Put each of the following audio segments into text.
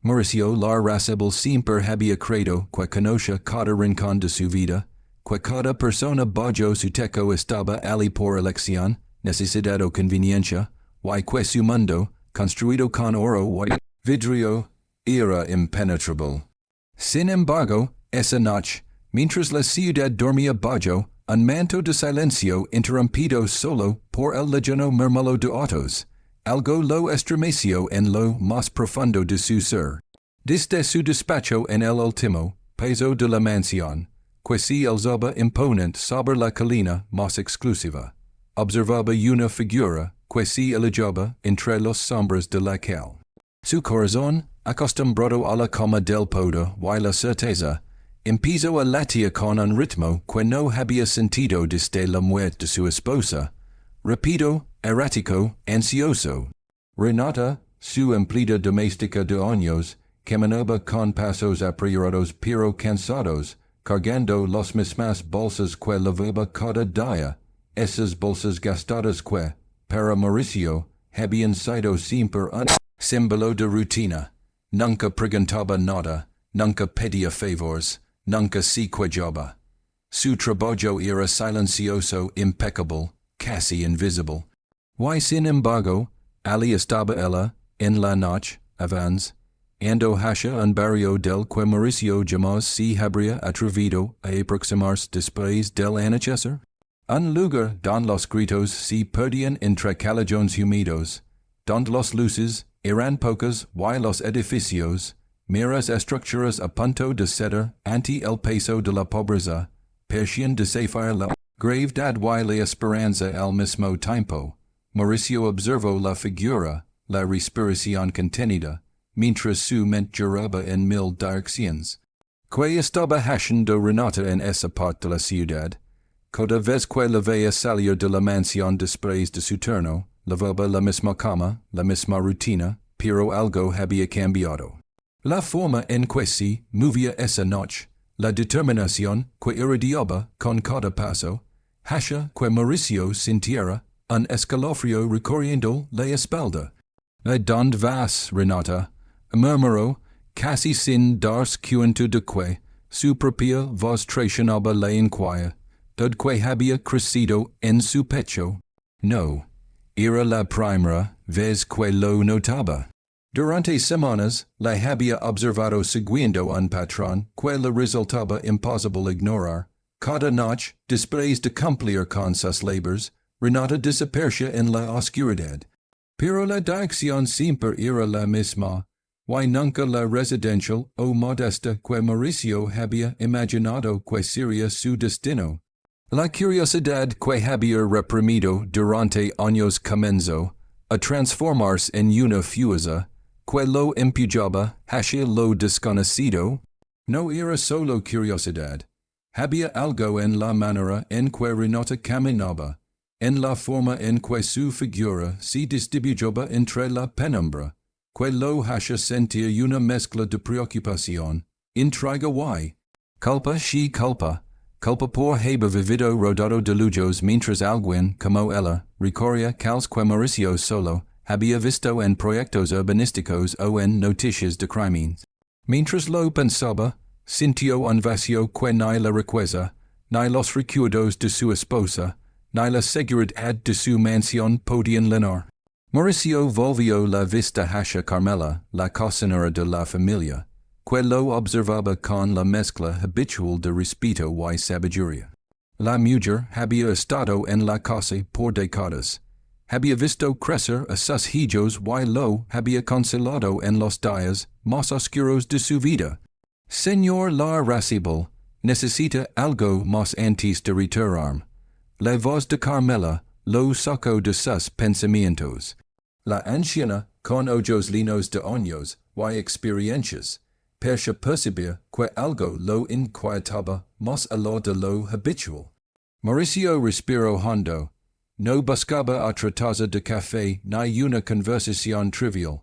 Mauricio la irascible siempre había credo que conoce cada rincón de su vida, que cada persona bajo su techo estaba allí por elección, necesidad o conveniencia, y que su mundo, construido con oro y vidrio, era impenetrable. Sin embargo, esa noche, mientras la ciudad dormía bajo un manto de silencio interrumpido solo por el lejano murmullo de autos, algo lo estremeció en lo más profundo de su ser. Desde su despacho en el último piso de la mansión, que se alzaba imponente sobre la colina más exclusiva, observaba una figura que se elevaba entre las sombras de la calle. Su corazón, acostumbrado a la calma del poder y la certeza, empezó a latir con un ritmo que no había sentido desde la muerte de su esposa, rápido, errático, ansioso. Renata, su empleada doméstica de años, caminaba con pasos apresurados pero cansados, cargando las mismas bolsas que lavaba cada día, esas bolsas gastadas que, para Mauricio, habían sido siempre un símbolo de rutina. Nunca preguntaba nada, nunca pedía favores, nunca se quejaba. Su trabajo era silencioso, impecable, casi invisible. Y sin embargo, allí estaba ella, en la noche, avance, ando hacia un barrio del que Mauricio jamás se habría atrevido a aproximarse después del anochecer. Un lugar donde los gritos se perdían entre callejones húmedos, donde las luces eran pocas y los edificios, meras estructuras a punto de ceder ante el peso de la pobreza, parecían desafiar la gravedad y la esperanza al mismo tiempo. Mauricio observó la figura, la respiración contenida, mientras su mente giraba en mil direcciones. Que estaba haciendo Renata en esa parte de la ciudad? Cada vez que la veía salir de la mansión después de su turno, lavaba la misma cama, la misma rutina, pero algo había cambiado. La forma en que se movía esa noche, la determinación que irradiaba con cada paso, hacía que Mauricio sintiera un escalofrío recorriendo la espalda. ¿A dónde vas, Renata? Murmuró, casi sin darse cuenta de que su propia voz traicionaba la inquietud que había crecido en su pecho. No, era la primera vez que lo notaba. Durante semanas la había observado siguiendo un patrón que le resultaba imposible ignorar. Cada noche, después de cumplir con sus labores, Renata desaparecía en la oscuridad. Pero la dirección siempre era la misma, y nunca la residencial o modesta que Mauricio había imaginado que sería su destino. La curiosidad que había reprimido durante años comenzó a transformarse en una fuerza que lo empujaba hacia lo desconocido. No era solo curiosidad. Había algo en la manera en que Renata caminaba, en la forma en que su figura se distribuyaba entre la penumbra, que lo hacía sentir una mezcla de preocupación, intriga y culpa por haber vivido rodeado de lujos mientras alguien como ella recorría calles que Mauricio solo había visto en proyectos urbanísticos o en noticias de crímenes. Mientras lo pensaba, sintió un vacío que ni la riqueza, ni los recuerdos de su esposa, ni la seguridad de su mansión podían llenar. Mauricio volvió la vista hacia Carmela, la cocinera de la familia, que lo observaba con la mezcla habitual de respeto y sabiduría. La mujer había estado en la casa por décadas, había visto crecer a sus hijos y lo había consolado en los días más oscuros de su vida. Señor la irascible, necesita algo más antes de retirar. La voz de Carmela lo sacó de sus pensamientos. La anciana, con ojos llenos de años y experiencias, parecía percibir que algo lo inquietaba más allá de lo habitual. Mauricio respiró hondo. No buscaba otra taza de café ni una conversación trivial.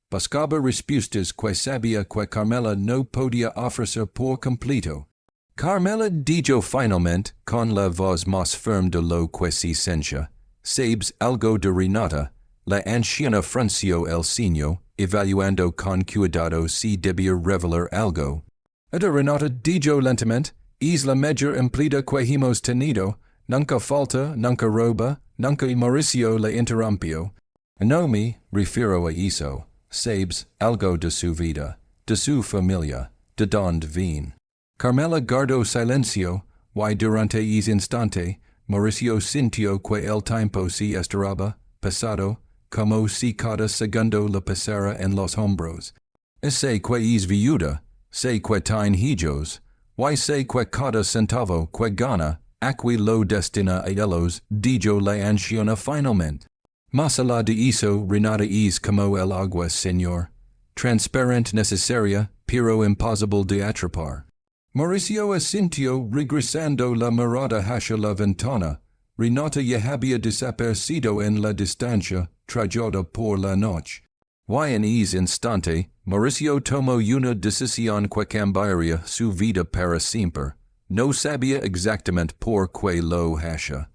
Buscaba respuestas que sabía que Carmela no podía ofrecer por completo. Carmela dijo finalmente, con la voz más firme de lo que se sentía, ¿sabes algo de Renata? la anciana Francio el Signo, evaluando con cuidado si debía revelar algo. Eda Renata dijo lentamente, es la mejor empleada que hemos tenido, nunca falta, nunca roba, nunca y Mauricio le interrumpió. No me refiero a eso, sabes algo de su vida, de su familia, de donde vine. Carmela guardó silencio, y durante ese instante, Mauricio sintió que el tiempo se estiraba, pesado, como si cada segundo le pesara en los hombros. Sé que es viuda, sé que tiene hijos, y sé que cada centavo que gana, aquí lo destina a ellos, dijo la anciana finalmente. Más allá de eso, Renata es como el agua, señor. Transparente necesaria, pero imposible de atrapar. Mauricio asintió regresando la mirada hacia la ventana. Renata ya había desaparecido en la distancia, trayada por la noche. Y en ese instante, Mauricio tomó una decisión que cambiaría su vida para siempre. No sabía exactamente por qué lo hacía.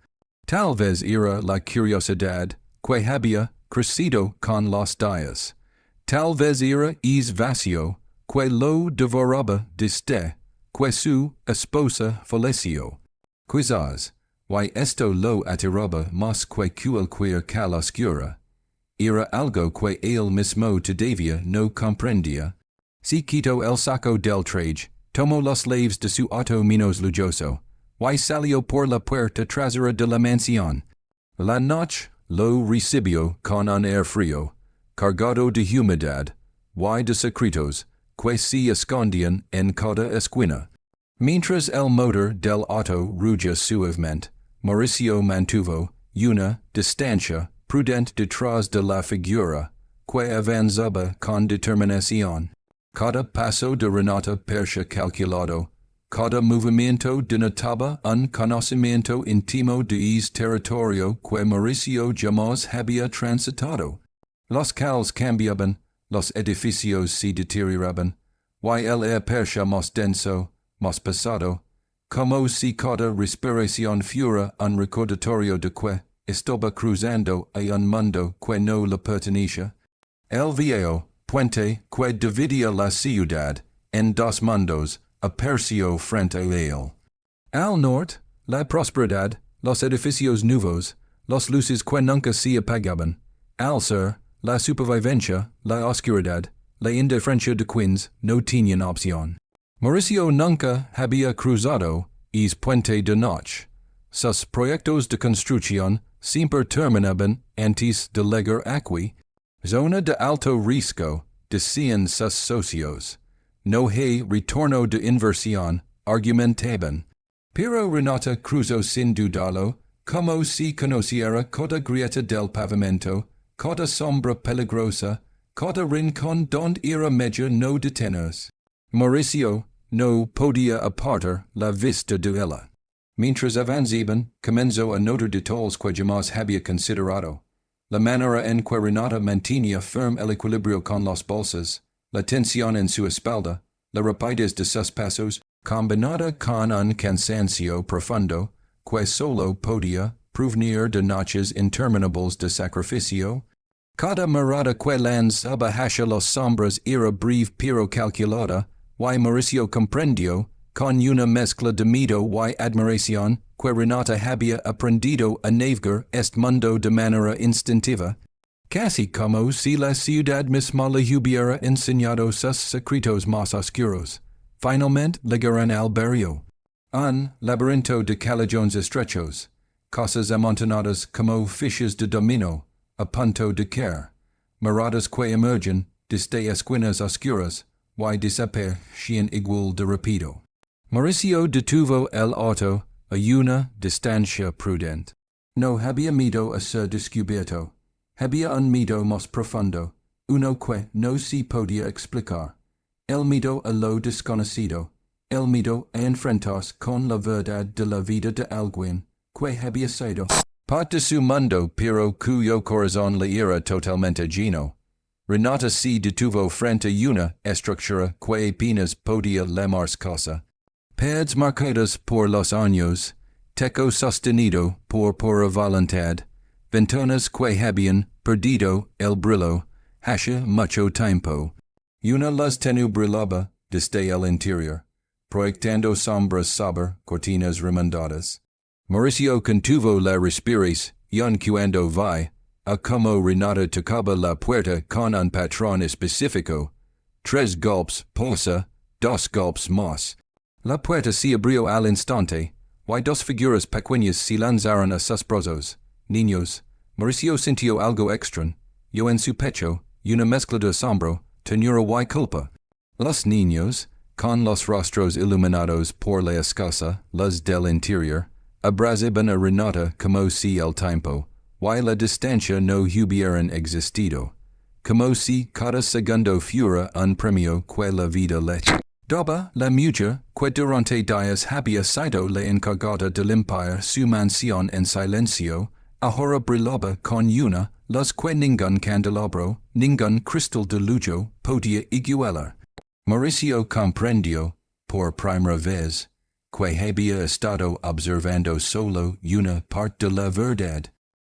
Tal vez era la curiosidad que había crecido con los días. Tal vez era es vacío que lo devoraba desde que su esposa falleció. Quizás, y esto lo aterraba más que cualquier cal oscura. Era algo que él mismo todavía no comprendía. Se quitó el saco del traje, tomó los llaves de su auto menos lujoso, y salió por la puerta trasera de la mansión. La noche lo recibió con un air frío, cargado de humedad, y de secretos, que se escondían en cada esquina. Mientras el motor del auto rugía suavemente, Mauricio mantuvo una distancia prudente detrás de la figura, que avanzaba con determinación. Cada paso de Renata parecía calculado, cada movimiento denotaba un conocimiento íntimo de ese territorio que Mauricio jamás había transitado. Los calles cambiaban, los edificios se deterioraban, y el aire parecía más denso, más pesado, como si cada respiración fuera un recordatorio de que estaba cruzando a un mundo que no le pertenecía. El viejo puente que dividía la ciudad en dos mundos apareció frente a él. Al norte, la prosperidad, los edificios nuevos, las luces que nunca se apagaban. Al sur, la supervivencia, la oscuridad, la indiferencia de quienes no tenían opción. Mauricio nunca había cruzado ese puente de noche. Sus proyectos de construcción siempre terminaban antes de llegar aquí. Zona de alto riesgo, decían sus socios. No hay retorno de inversión, argumentaban. Pero Renata cruzó sin dudarlo, como si conociera cada grieta del pavimento, cada sombra peligrosa, cada rincón donde era mejor no detenerse. Mauricio no podía apartar la vista de ella. Mientras avanzaban, comenzó a notar detalles que jamás había considerado. La manera en que Renata mantenía firme el equilibrio con las bolsas, la tensión en su espalda, la rapidez de sus pasos, combinada con un cansancio profundo, que solo podía provenir de noches interminables de sacrificio. Cada mirada que lanzaba hacia las sombras era breve pero calculada, y Mauricio comprendió, con una mezcla de miedo y admiración, que Renata había aprendido a navegar este mundo de manera instintiva, casi como si la ciudad misma le hubiera enseñado sus secretos más oscuros. Finalmente llegaron al barrio. Un laberinto de callejones estrechos, casas amontonadas como fichas de dominó, a punto de caer, miradas que emergen desde esquinas oscuras, y desaparecían igual de rápido. Mauricio detuvo el auto a una distancia prudente. No había miedo a ser descubierto. Había un miedo más profundo, uno que no se podía explicar. El miedo a lo desconocido, el miedo a enfrentarse con la verdad de la vida de alguien que había sido parte de su mundo pero cuyo corazón le era totalmente lleno. Renata se detuvo frente a una estructura que apenas podía llamarse casa. Paredes marcadas por los años, techo sostenido por pura voluntad, ventonas que habían perdido el brillo, hace mucho tiempo. Una luz tenue brillaba desde el interior, proyectando sombras sobre cortinas remendadas. Mauricio contuvo la respiris, y cuando vi, a como Renata tocaba la puerta con un patrón específico. 3 gulps pausa, 2 gulps más. La puerta se abrió al instante, y 2 figuras pequeñas se lanzaron a sus brazos. Niños. Mauricio sintió algo extraño, yo en su pecho, y una mezcla de asombro, ternura y culpa. Los niños, con los rostros iluminados por la escasa luz del interior, abrazaban a Renata como si el tiempo, y la distancia no hubieran existido, como si cada segundo fuera un premio que la vida le daba. La mujer que durante días había sido la encargada de limpiar su mansión en silencio, ahora brillaba con una luz que ningún candelabro, ningún cristal de lujo podía igualar. Mauricio comprendió, por primera vez, que había estado observando solo una parte de la verdad,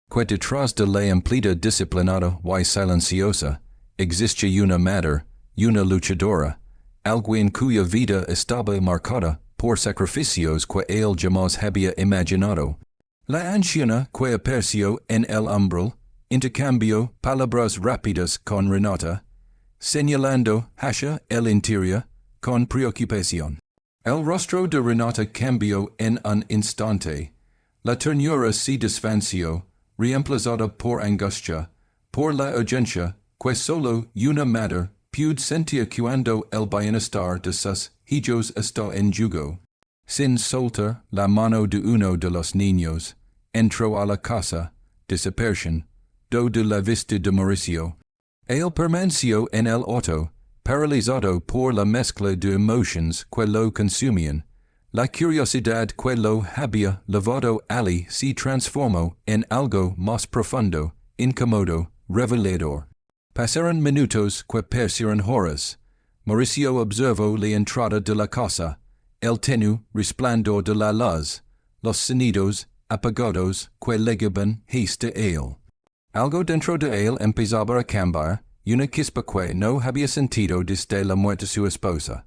que detrás de la empleada disciplinada y silenciosa, existe una madre, una luchadora, alguien cuya vida estaba marcada por sacrificios que él jamás había imaginado. La anciana que apareció en el umbral intercambió palabras rápidas con Renata, señalando hacia el interior con preocupación. El rostro de Renata cambió en un instante. La ternura se desvaneció, reemplazada por angustia, por la urgencia que solo una madre puede sentir cuando el bienestar de sus hijos está en juego. Sin soltar la mano de uno de los niños, entró a la casa, desaparecen, de la vista de Mauricio. Él permaneció en el auto, paralizado por la mezcla de emociones que lo consumían. La curiosidad que lo había levado allí se transformó en algo más profundo, incómodo, revelador. Pasaron minutos que parecieron horas. Mauricio observó la entrada de la casa, el tenue resplandor de la luz, los sonidos apagados que llegaban hasta él. Algo dentro de él empezaba a cambiar, una chispa que no había sentido desde la muerte de su esposa.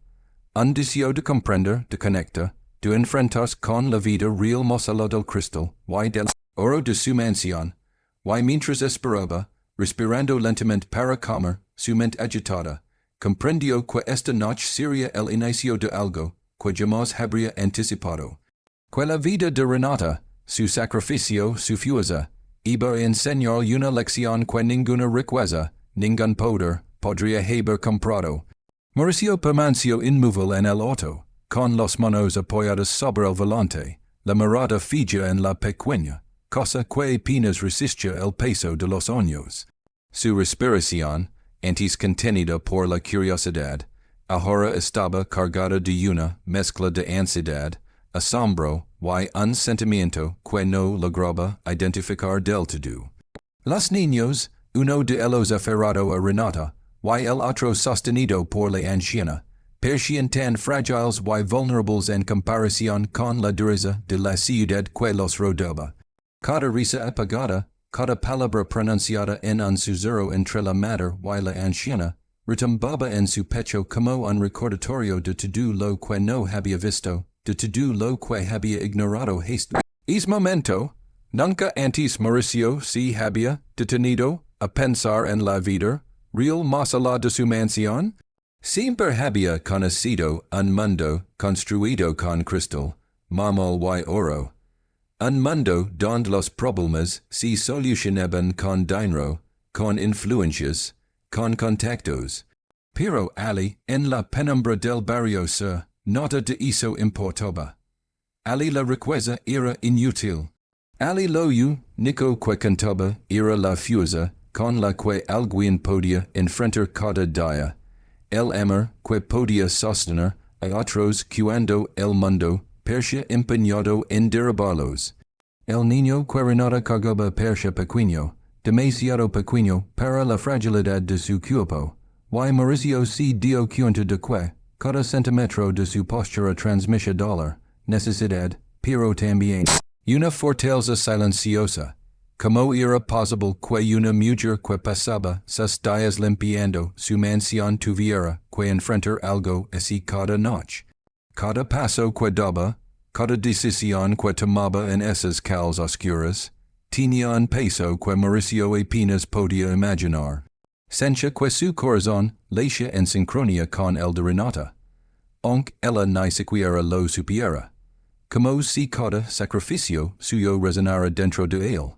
Un deseo de comprender, de conectar, de enfrentarse con la vida real más allá del cristal, y del oro de su mansión, y mientras esperaba, respirando lentamente para calmar su mente agitada, comprendió que esta noche sería el inicio de algo que jamás habría anticipado. Que la vida de Renata, su sacrificio, su fuerza, iba a enseñar una lección que ninguna riqueza, ningún poder podría haber comprado. Mauricio permaneció inmóvil en el auto, con las manos apoyadas sobre el volante, la mirada fija en la pequeña, cosa que apenas resistía el peso de los años. Su respiración, antes contenida por la curiosidad, ahora estaba cargada de una mezcla de ansiedad, asombro y un sentimiento que no lograba identificar del todo. Los niños, uno de ellos aferrado a Renata, y el otro sostenido por la anciana, parecían tan frágiles y vulnerables en comparación con la dureza de la ciudad que los rodeaba. Cada risa apagada, cada palabra pronunciada en un susurro entre la madre y la anciana, retumbaba en su pecho como un recordatorio de todo lo que no había visto, de todo lo que había ignorado hasta ese momento. Nunca antes Mauricio se había detenido a pensar en la vida real más allá de su mansión. Siempre había conocido un mundo construido con cristal, mármol y oro. Un mundo donde los problemas se solucionaban con dinero, con influencias, con contactos. Pero allí, en la penumbra del barrio sur, nada de eso importaba. Allí la riqueza era inútil. Allí lo único que contaba era la fuerza con la que alguien podía enfrentar cada día, el amor que podía sostener a otros cuando el mundo parecía empeñado en derribarlos. El niño que Renata cargaba parecía pequeño, demasiado pequeño para la fragilidad de su cuerpo, y Mauricio se dio cuenta de que cada centímetro de su postura transmitía dolor, necesidad, pero también una fortaleza silenciosa. como era posible que una mujer que pasaba sus días limpiando su mansión tuviera que enfrentar algo así cada noche. Cada paso que daba, cada decisión que tomaba en esas calles oscuras, tenía un peso que Mauricio apenas podía imaginar. Sentía que su corazón latía en sincronía con el de Renata, aunque ella ni siquiera lo supiera, como si cada sacrificio suyo resonara dentro de él,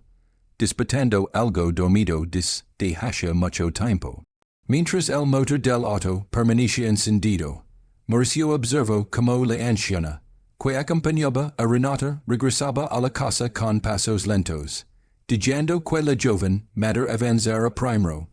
despertando algo dormido desde hace mucho tiempo. Mientras el motor del auto permanecía encendido, Mauricio observó cómo la anciana, que acompañaba a Renata, regresaba a la casa con pasos lentos, diciendo que la joven madre avanzara primero.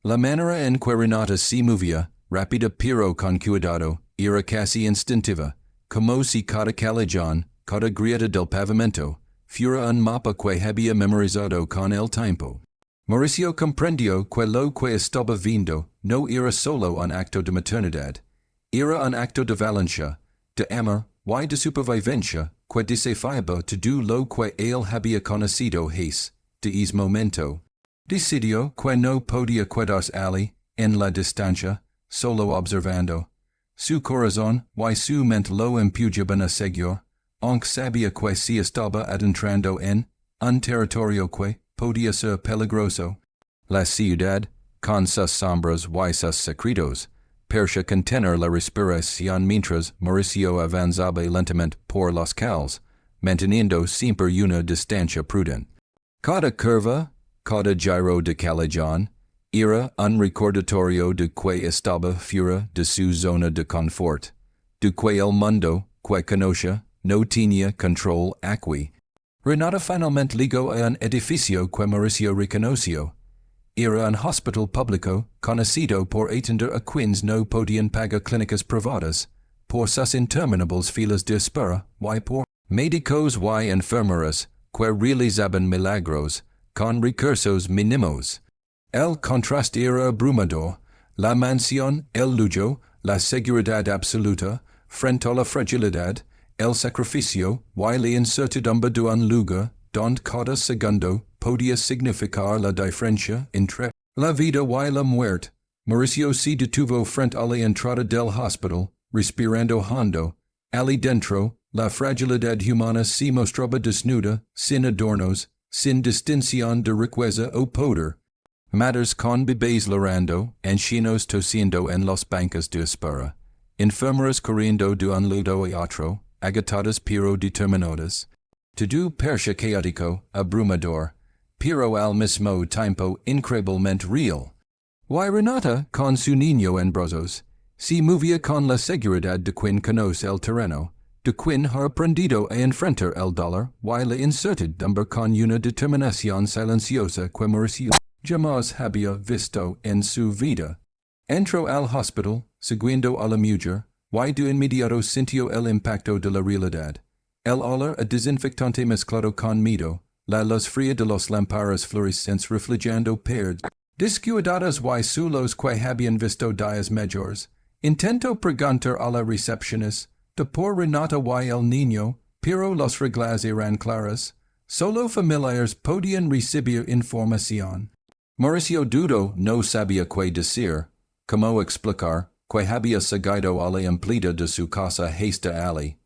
La manera en que Renata se movía, rápida pero con cuidado, era casi instintiva, como si cada callejon, cada grieta del pavimento, fuera un mapa que había memorizado con el tiempo. Mauricio comprendió que lo que estaba viendo no era solo un acto de maternidad, era un acto de valencia, de amor y de supervivencia que desafiaba todo lo que él había conocido hasta ese momento. Decidió que no podía quedarse allí, en la distancia, solo observando. Su corazón y su mente lo empujaban a seguir, aunque sabía que se estaba adentrando en un territorio que podía ser peligroso. La ciudad, con sus sombras y sus secretos, parecía contener la respiración mientras Mauricio avanzaba lentamente por las calles, manteniendo siempre una distancia prudente. Cada curva, cada giro de callejón, era un recordatorio de que estaba fuera de su zona de confort, de que el mundo que conocía no tenía control aquí. Renata finalmente llegó a un edificio que Mauricio reconoció. Era un hospital público conocido por atender a quienes no podían pagar clínicas privadas, por sus interminables filas de espera y por médicos y enfermeras que realizaban milagros con recursos mínimos. El contraste era abrumador, la mansión, el lujo, la seguridad absoluta, frente a la fragilidad, el sacrificio y la incertidumbre de un lugar donde cada segundo podía significar la diferencia entre la vida y la muerte. Mauricio se detuvo frente a la entrada del hospital, respirando hondo. Allí dentro, la fragilidad humana se mostraba desnuda, sin adornos, sin distinción de riqueza o poder. Madres con bebés llorando, ancianos tosiendo en los bancos de espera, enfermeras corriendo de un lado a otro, agitadas pero determinadas. Todo parecía caótico, abrumador, pero al mismo tiempo increíblemente real. Y Renata, con su niño en brazos, se movía con la seguridad de quien conoce el terreno, de quien ha aprendido a enfrentar el dolor y la incertidumbre con una determinación silenciosa que Mauricio jamás había visto en su vida. Entró al hospital, siguiendo a la mujer, y de inmediato sintió el impacto de la realidad. El olor a desinfectante mezclado con miedo, la luz fría de los lámparas fluorescentes reflejando perdas, descuidadas y solos que habían visto días mayores. Intentó preguntar a la recepcionista de por Renata y el niño, pero las reglas eran claras. Solo familiares podían recibir información. Mauricio dudó, no sabía qué decir, cómo explicar, que había seguido a la empleada de su casa hasta allí,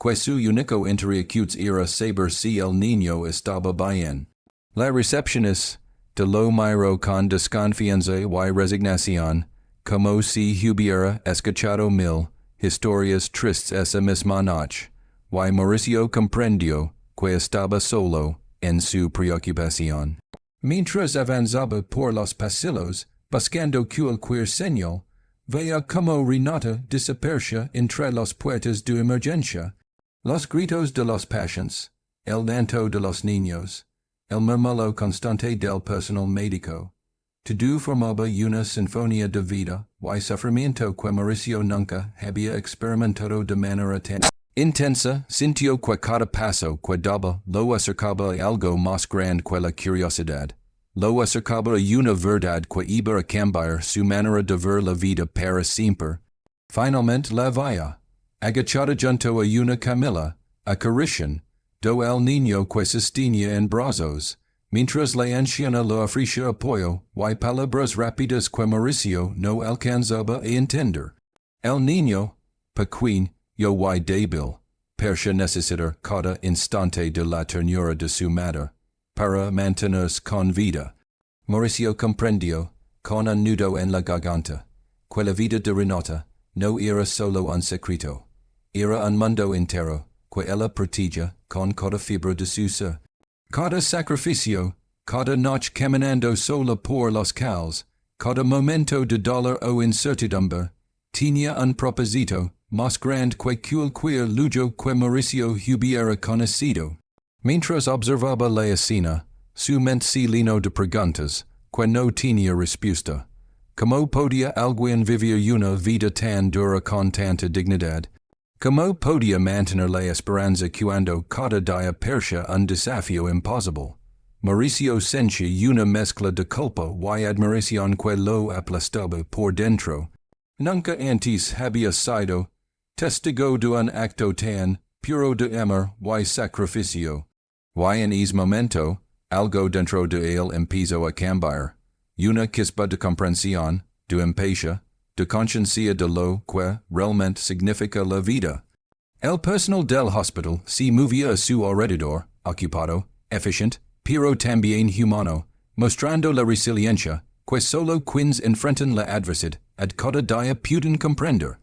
que su único interés era saber si el niño estaba bien. La recepcionista de lo miró con desconfianza y resignación, como si hubiera escuchado mil historias tristes esa misma noche, y Mauricio comprendió que estaba solo en su preocupación. Mientras avanzaba por los pasillos, buscando cualquier señal, veía como Renata desaparecía entre las puertas de emergencia. Los gritos de los pacientes, el llanto de los niños, el murmullo constante del personal médico, todo formaba una sinfonía de vida y sufrimiento que Mauricio nunca había experimentado de manera tan intensa. Sintió que cada paso que daba lo acercaba a algo más grande que la curiosidad, lo acercaba a una verdad que iba a cambiar su manera de ver la vida para siempre. Finalmente la veía, agachada junto a una camilla, acariciando el niño que sostenía en brazos, Mientras la anciana lo ofrecia apoyo, y palabras rápidas que Mauricio no alcanzaba a entender. El niño, pequeño y débil, parecía necesitar cada instante de la ternura de su madre, para mantenerse con vida. Mauricio comprendió, con un nudo en la garganta, que la vida de Renata no era solo un secreto, era un mundo entero, que ella protegía con cada fibra de su ser. Cada sacrificio, cada noche caminando sola por los caos, cada momento de dolor o incertidumbre, tenía un propósito más grande que cualquier lujo que Mauricio hubiera conocido. Mientras observaba la escena, su mente se llenó de preguntas que no tenía respuesta. ¿Cómo podía alguien vivir una vida tan dura con tanta dignidad? ¿Cómo podía mantener la esperanza cuando cada día parecía un desafío imposible? Mauricio sentía una mezcla de culpa y admiración que lo aplastaba por dentro. Nunca antes había sido testigo de un acto tan puro de amor y sacrificio. Y en ese momento, algo dentro de él empezó a cambiar. Una chispa de comprensión, de empatía, de conciencia de lo que realmente significa la vida. El personal del hospital se movía a su alrededor, ocupado, eficiente, pero también humano, mostrando la resiliencia que solo quienes enfrentan la adversidad ad cada día pueden comprender.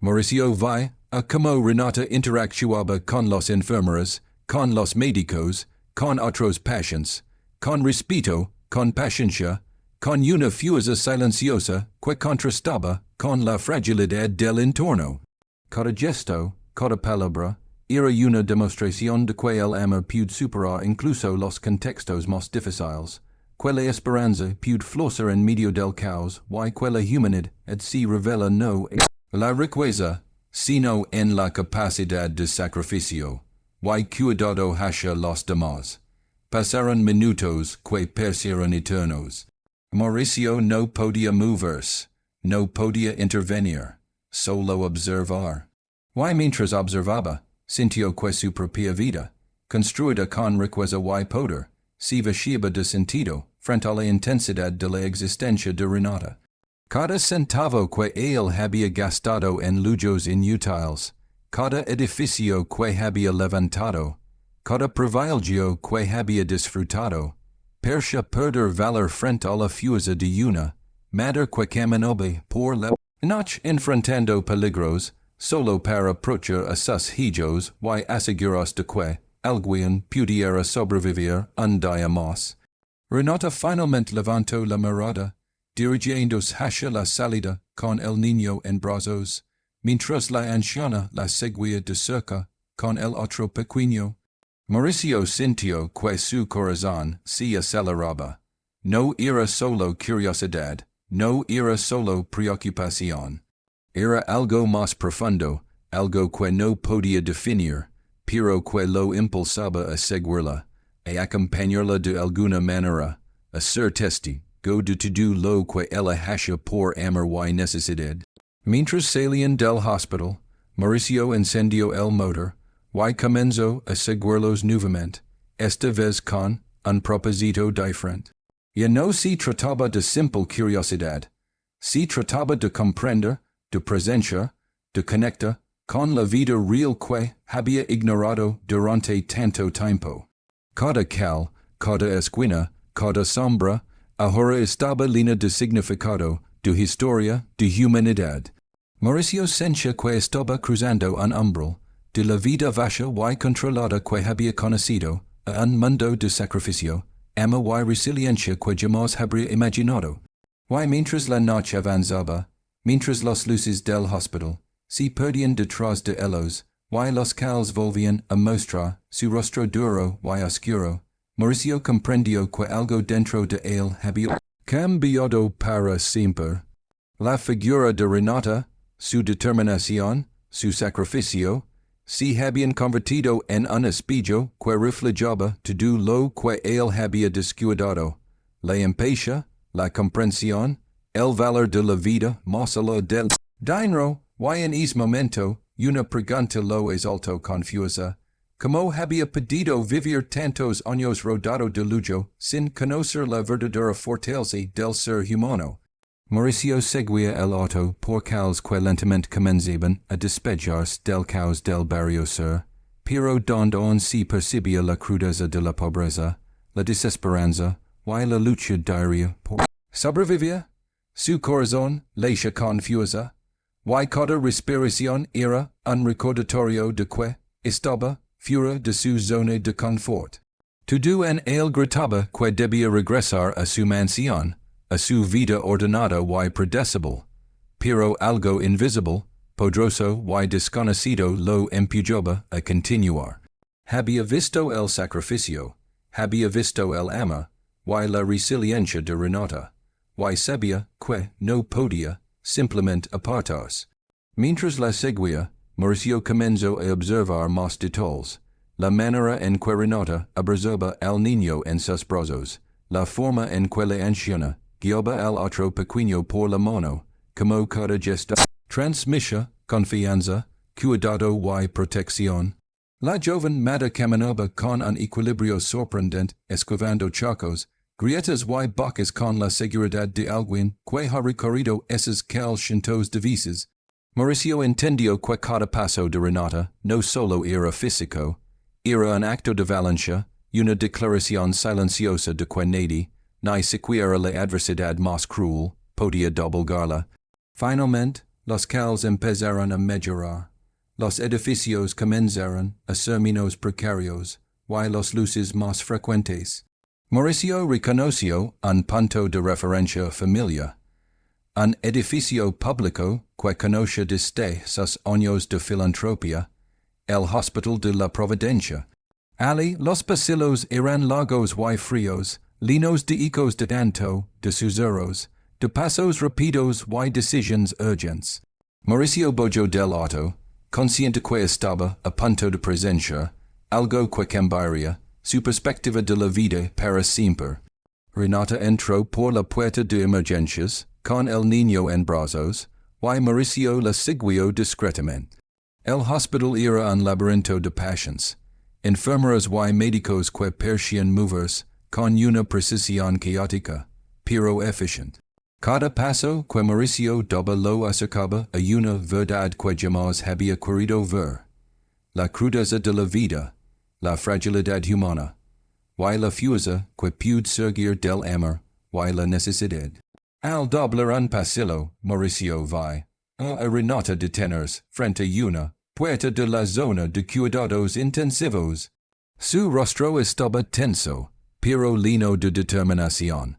Mauricio veía a cómo Renata interactuaba con los enfermeros, con los médicos, con otros pacientes, con respeto, con paciencia, con una fuerza silenciosa que contrastaba con la fragilidad del entorno. Cada gesto, cada palabra, era una demostración de que el amor puede superar incluso los contextos más difíciles, que la esperanza puede florecer en medio del caos y que la humanidad se revela no en la riqueza, sino en la capacidad de sacrificio, y cuidado hacia los demás. Pasaron minutos que parecieron eternos. Mauricio no podía moverse, no podía intervenir, solo observar. Y mientras observaba, sintió que su propia vida, construida con riqueza y poder, se vacía de sentido frente a la intensidad de la existencia de Renata. Cada centavo que él había gastado en lujos inútiles, cada edificio que había levantado, cada privilegio que había disfrutado, parecía perder valor frente a la fuerza de una madre que caminaba por la noche enfrentando peligros, solo para proteger a sus hijos y asegurarse de que alguien pudiera sobrevivir un día más. Renata finalmente levantó la mirada, dirigiéndose hacia la salida con el niño en brazos, mientras la anciana la seguía de cerca con el otro pequeño. Mauricio sintió que su corazón se aceleraba. No era solo curiosidad, no era solo preocupación. Era algo más profundo, algo que no podía definir, pero que lo impulsaba a seguirla, a acompañarla de alguna manera, a ser testigo de todo lo que ella hacía por amor y necesidad. Mientras salían del hospital, Mauricio encendió el motor y comenzó a seguirlos nuevamente, esta vez con un propósito diferente. Ya no se trataba de simple curiosidad, se trataba de comprender, de presenciar, de conectar con la vida real que había ignorado durante tanto tiempo. Cada cal, cada esquina, cada sombra, ahora estaba llena de significado, de historia, de humanidad. Mauricio sentía que estaba cruzando un umbral de la vida vacía y controlada que había conocido a un mundo de sacrificio, amor y resiliencia que jamás habría imaginado. Y mientras la noche avanzaba, mientras las luces del hospital se perdían detrás de ellos, y los cals volvían a mostrar su rostro duro y oscuro, Mauricio comprendió que algo dentro de él había cambiado para siempre. La figura de Renata, su determinación, su sacrificio, se habían convertido en un espejo que reflejaba todo lo que él había descuidado, la empatía, la comprensión, el valor de la vida más allá del dinero, y en ese momento una pregunta lo exaltó confusa, como había pedido vivir tantos años rodado de lujo, sin conocer la verdadera fortaleza del ser humano. Mauricio seguía el auto por cals que lentamente comenzaban a despejarse del caos del barrio sur, pero donde aún se percibía la crudeza de la pobreza, la desesperanza y la lucha diaria por sobrevivir. Su corazón leía confusa, y cada respiración era un recordatorio de que estaba fuera de su zona de confort. Todo en él gritaba que debía regresar a su mansión, a su vida ordenada y predecible, pero algo invisible, poderoso y desconocido lo empujaba a continuar. Había visto el sacrificio, había visto el amor, y la resiliencia de Renata, y sabía que no podía simplemente apartarse. Mientras la seguía, Mauricio comenzó a observar más detalles, la manera en que Renata abrazaba al niño en sus brazos, la forma en que la anciana guiaba al otro pequeño por la mano, como cada gesto transmitía confianza, cuidado y protección. La joven madre caminaba con un equilibrio sorprendente, esquivando charcos, grietas y bocas con la seguridad de alguien que ha recorrido esos calchentos de veces. Mauricio entendió que cada paso de Renata no solo era físico, era un acto de valencia, una declaración silenciosa de que nadie, ni siquiera la adversidad más cruel, podía doblegarla. Finalmente, los cals empezaron a mejorar. Los edificios comenzaron a ser menos precarios, y las luces más frecuentes. Mauricio reconoció un punto de referencia familiar. Un edificio público que conoce desde sus años de filantropía, el Hospital de la Providencia. Ali, los pasillos eran largos y fríos, llenos de ecos de tanto, de susurros, de pasos rápidos y decisiones urgentes. Mauricio bajó del auto, consciente que estaba a punto de presenciar algo que cambiaría su perspectiva de la vida para siempre. Renata entró por la puerta de emergencias con el niño en brazos, y Mauricio la siguió discretamente. El hospital era un laberinto de pacientes, enfermeras y médicos que parecían moverse con una precisión caótica, pero eficiente. Cada paso que Mauricio daba lo acercaba a una verdad que jamás había querido ver. La crudeza de la vida, la fragilidad humana, y la fuerza que puede surgir del amor y la necesidad. Al doblar un pasillo, Mauricio vio a Renata detenerse frente a una puerta de la zona de cuidados intensivos. Su rostro estaba tenso, pero lleno de determinación.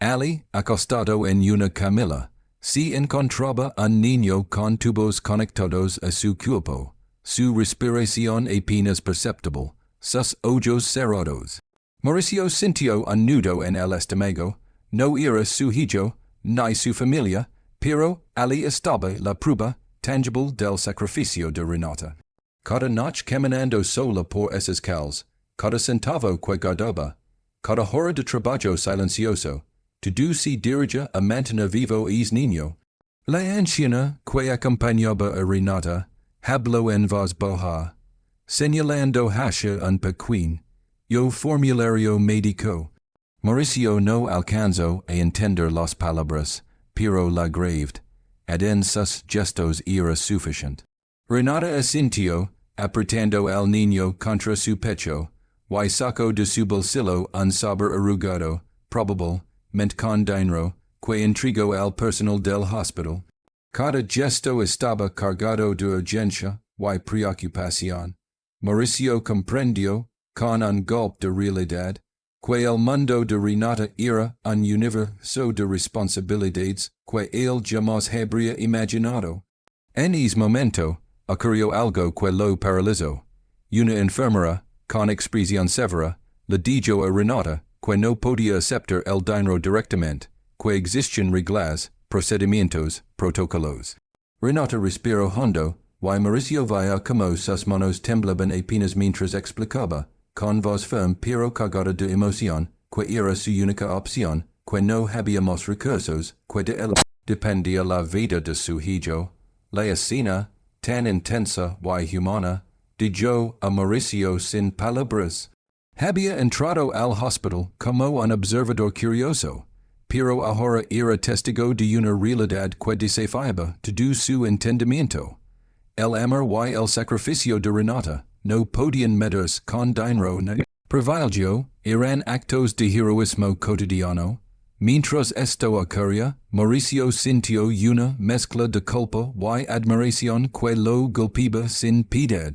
Ali, acostado en una camilla, se encontraba un niño con tubos conectados a su cuerpo, su respiración apenas perceptible, sus ojos cerrados. Mauricio sintió un nudo en el estómago, no era su hijo, ni su familia, pero Ali estaba la prueba tangible del sacrificio de Renata. Cada noche caminando sola por esas calles, cada centavo que guardaba, cada hora de trabajo silencioso, todo se dirigía a mantener vivo ese niño. La anciana que acompañaba a Renata habló en voz baja, señalando hacia un pequeño formulario médico. Mauricio no alcanzó a entender las palabras, pero la gravedad en sus gestos era suficiente. Renata asintió, apretando al niño contra su pecho, y sacó de su bolsillo un sobre arrugado, probablemente con dinero, que entregó al personal del hospital. Cada gesto estaba cargado de urgencia y preocupación. Mauricio comprendió, con un golpe de realidad, que el mundo de Renata era un universo de responsabilidades que él jamás habría imaginado. En ese momento, ocurrió algo que lo paralizó. Una enfermera, con expresión severa, le dijo a Renata que no podía aceptar el dinero directamente, que existían reglas, procedimientos, protocolos. Renata respiró hondo, y Mauricio vio como sus manos temblaban apenas mientras explicaba, con voz firme pero cargada de emoción, que era su única opción, que no había más recursos, que de él dependía la vida de su hijo. La escena, tan intensa y humana, Dijo a Mauricio sin palabras. Había entrado al hospital como un observador curioso, pero ahora era testigo de una realidad que desafiaba todo su entendimiento. El amor y el sacrificio de Renata no podían medirse con dinero ni privilegio, eran actos de heroísmo cotidiano. Mientras esto ocurría, Mauricio sintió una mezcla de culpa y admiración que lo golpeaba sin piedad.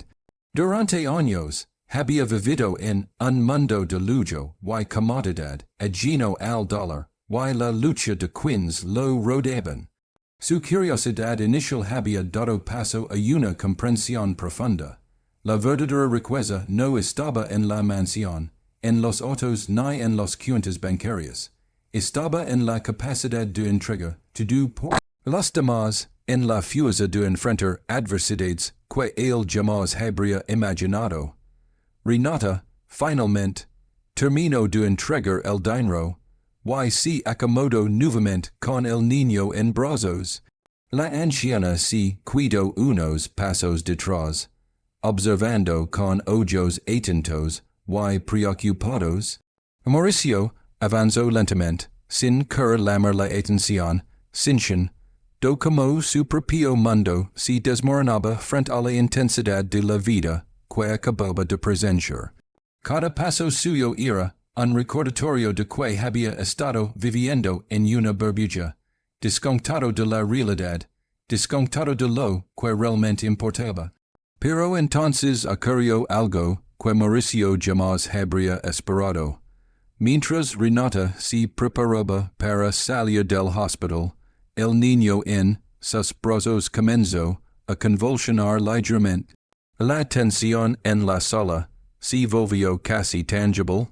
Durante años, había vivido en un mundo de lujo y comodidad, ajeno al dólar, y la lucha de quienes lo rodeaban. Su curiosidad inicial había dado paso a una comprensión profunda. La verdadera riqueza no estaba en la mansión, en los autos ni en las cuentas bancarias. Estaba en la capacidad de entrega todo por los demás, en la fuerza de enfrentar adversidades que él jamás habría imaginado. Renata, finalmente, terminó de entregar el dinero, y se acomodó nuevamente con el niño en brazos. La anciana se quedó unos pasos detrás, observando con ojos atentos y preocupados. Mauricio avanzó lentamente, sin querer llamar la atención, sintiendo como su propio mundo se desmoronaba frente a la intensidad de la vida que acababa de presenciar. Cada paso suyo era un recordatorio de que había estado viviendo en una burbuja, desconectado de la realidad, desconectado de lo que realmente importaba. Pero entonces ocurrió algo que Mauricio jamás habría esperado. Mientras Renata se preparaba para salir del hospital, el niño en sus brazos comenzó a convulsionar ligeramente. La tensión en la sala se volvió casi tangible.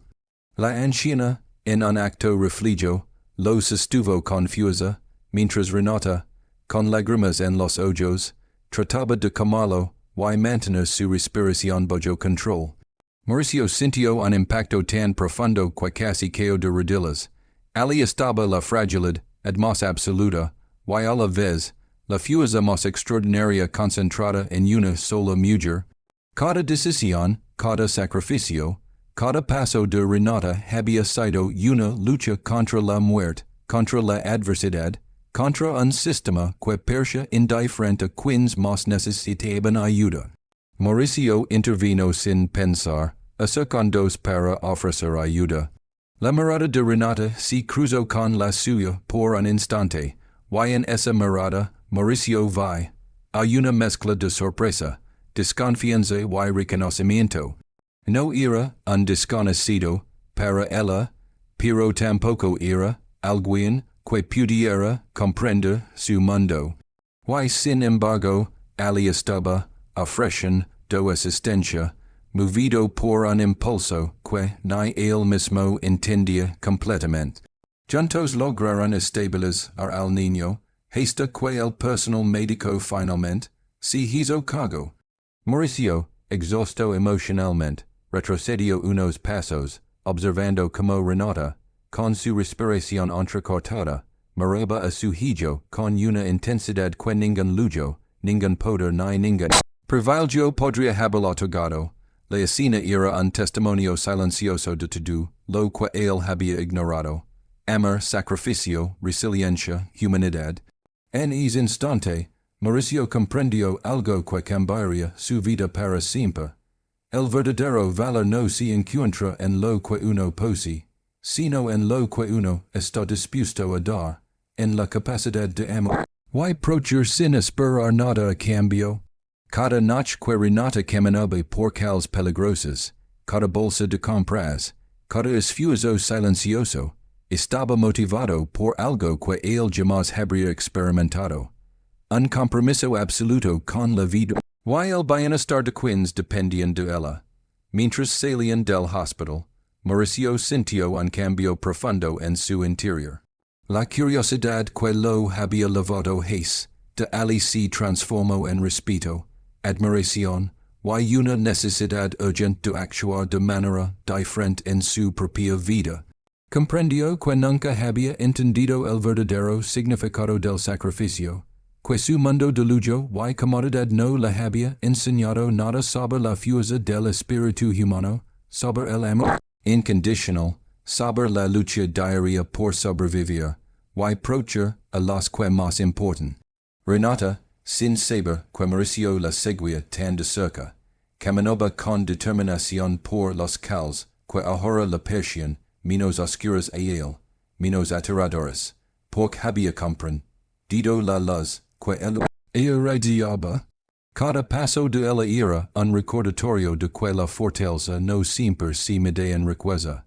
La anciana, en un acto reflejo, lo sostuvo confusa, mientras Renata, con lágrimas en los ojos, trataba de calmarlo y mantener su respiración bajo control. Mauricio sintió un impacto tan profundo que casi cayó de rodillas. Allí estaba la fragilidad más absoluta, y a la vez, la fuerza más extraordinaria concentrada en una sola mujer. Cada decisión, cada sacrificio, cada paso de Renata había sido una lucha contra la muerte, contra la adversidad, contra un sistema que parecía indiferente a quienes más necesitaban ayuda. Mauricio intervino sin pensar, acercándose para ofrecer ayuda. La mirada de Renata se cruzó con la suya por un instante, y en esa mirada Mauricio vio a una mezcla de sorpresa, desconfianza y reconocimiento. No era un desconocido para ella, pero tampoco era alguien que pudiera comprender su mundo. Y sin embargo, allí estaba, ofreciendo asistencia, movido por un impulso que ni él mismo entendía completamente. Juntos lograron estabilizar al niño, hasta que el personal médico finalmente se hizo cargo. Mauricio, exhausto emocionalmente, retrocedió unos pasos, observando como Renata, con su respiración entrecortada, miraba a su hijo con una intensidad que ningún lujo, ningún poder ni ningún privilegio podría haberlo otorgado. La escena era un testimonio silencioso de todo lo que él había ignorado: amor, sacrificio, resiliencia, humanidad. En ese instante, Mauricio comprendió algo que cambiaría su vida para siempre. El verdadero valor no se encuentra en lo que uno posee, sino en lo que uno está dispuesto a dar, en la capacidad de amar. Y procurar sin esperar nada a cambio. Cada noche que Renata caminaba por calles peligrosas, cada bolsa de compras, cada esfuerzo silencioso, estaba motivado por algo que él jamás habría experimentado: un compromiso absoluto con la vida. Y el bienestar de quienes dependían de ella. Mientras salían del hospital, Mauricio sintió un cambio profundo en su interior. La curiosidad que lo había levado de allí se transformó en respeto, admiración y una necesidad urgente de actuar de manera diferente en su propia vida. Comprendió que nunca había entendido el verdadero significado del sacrificio, que su mundo deluyo y comodidad no le había enseñado nada sobre la fuerza del espíritu humano, sobre el amor incondicional, sobre la lucha diaria por sobrevivir, y procher a las que más importan. Renata, sin saber que Mauricio la seguía tan de cerca, caminaba con determinación por los cals que ahora la persiguen, menos oscuras a él, menos aterradores, porque había comprendido la luz que él irradiaba. Cada paso de ella era un recordatorio de que la fortaleza no siempre se mide en riqueza,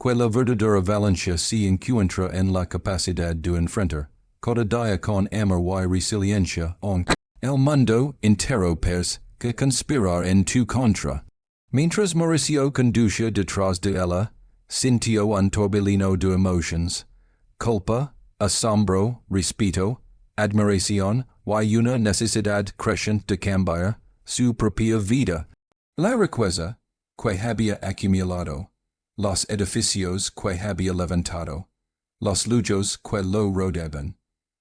que la verdadera valencia se encuentra en la capacidad de enfrentar cada día con amor y resiliencia aunque el mundo entero que conspirar en tu contra. Mientras Mauricio conducía detrás de ella, sintió un torbellino de emotions, culpa, asombro, respeto, admiración y una necesidad creciente de cambiar su propia vida. La riqueza que había acumulado, los edificios que había levantado, los lujos que lo rodeaban,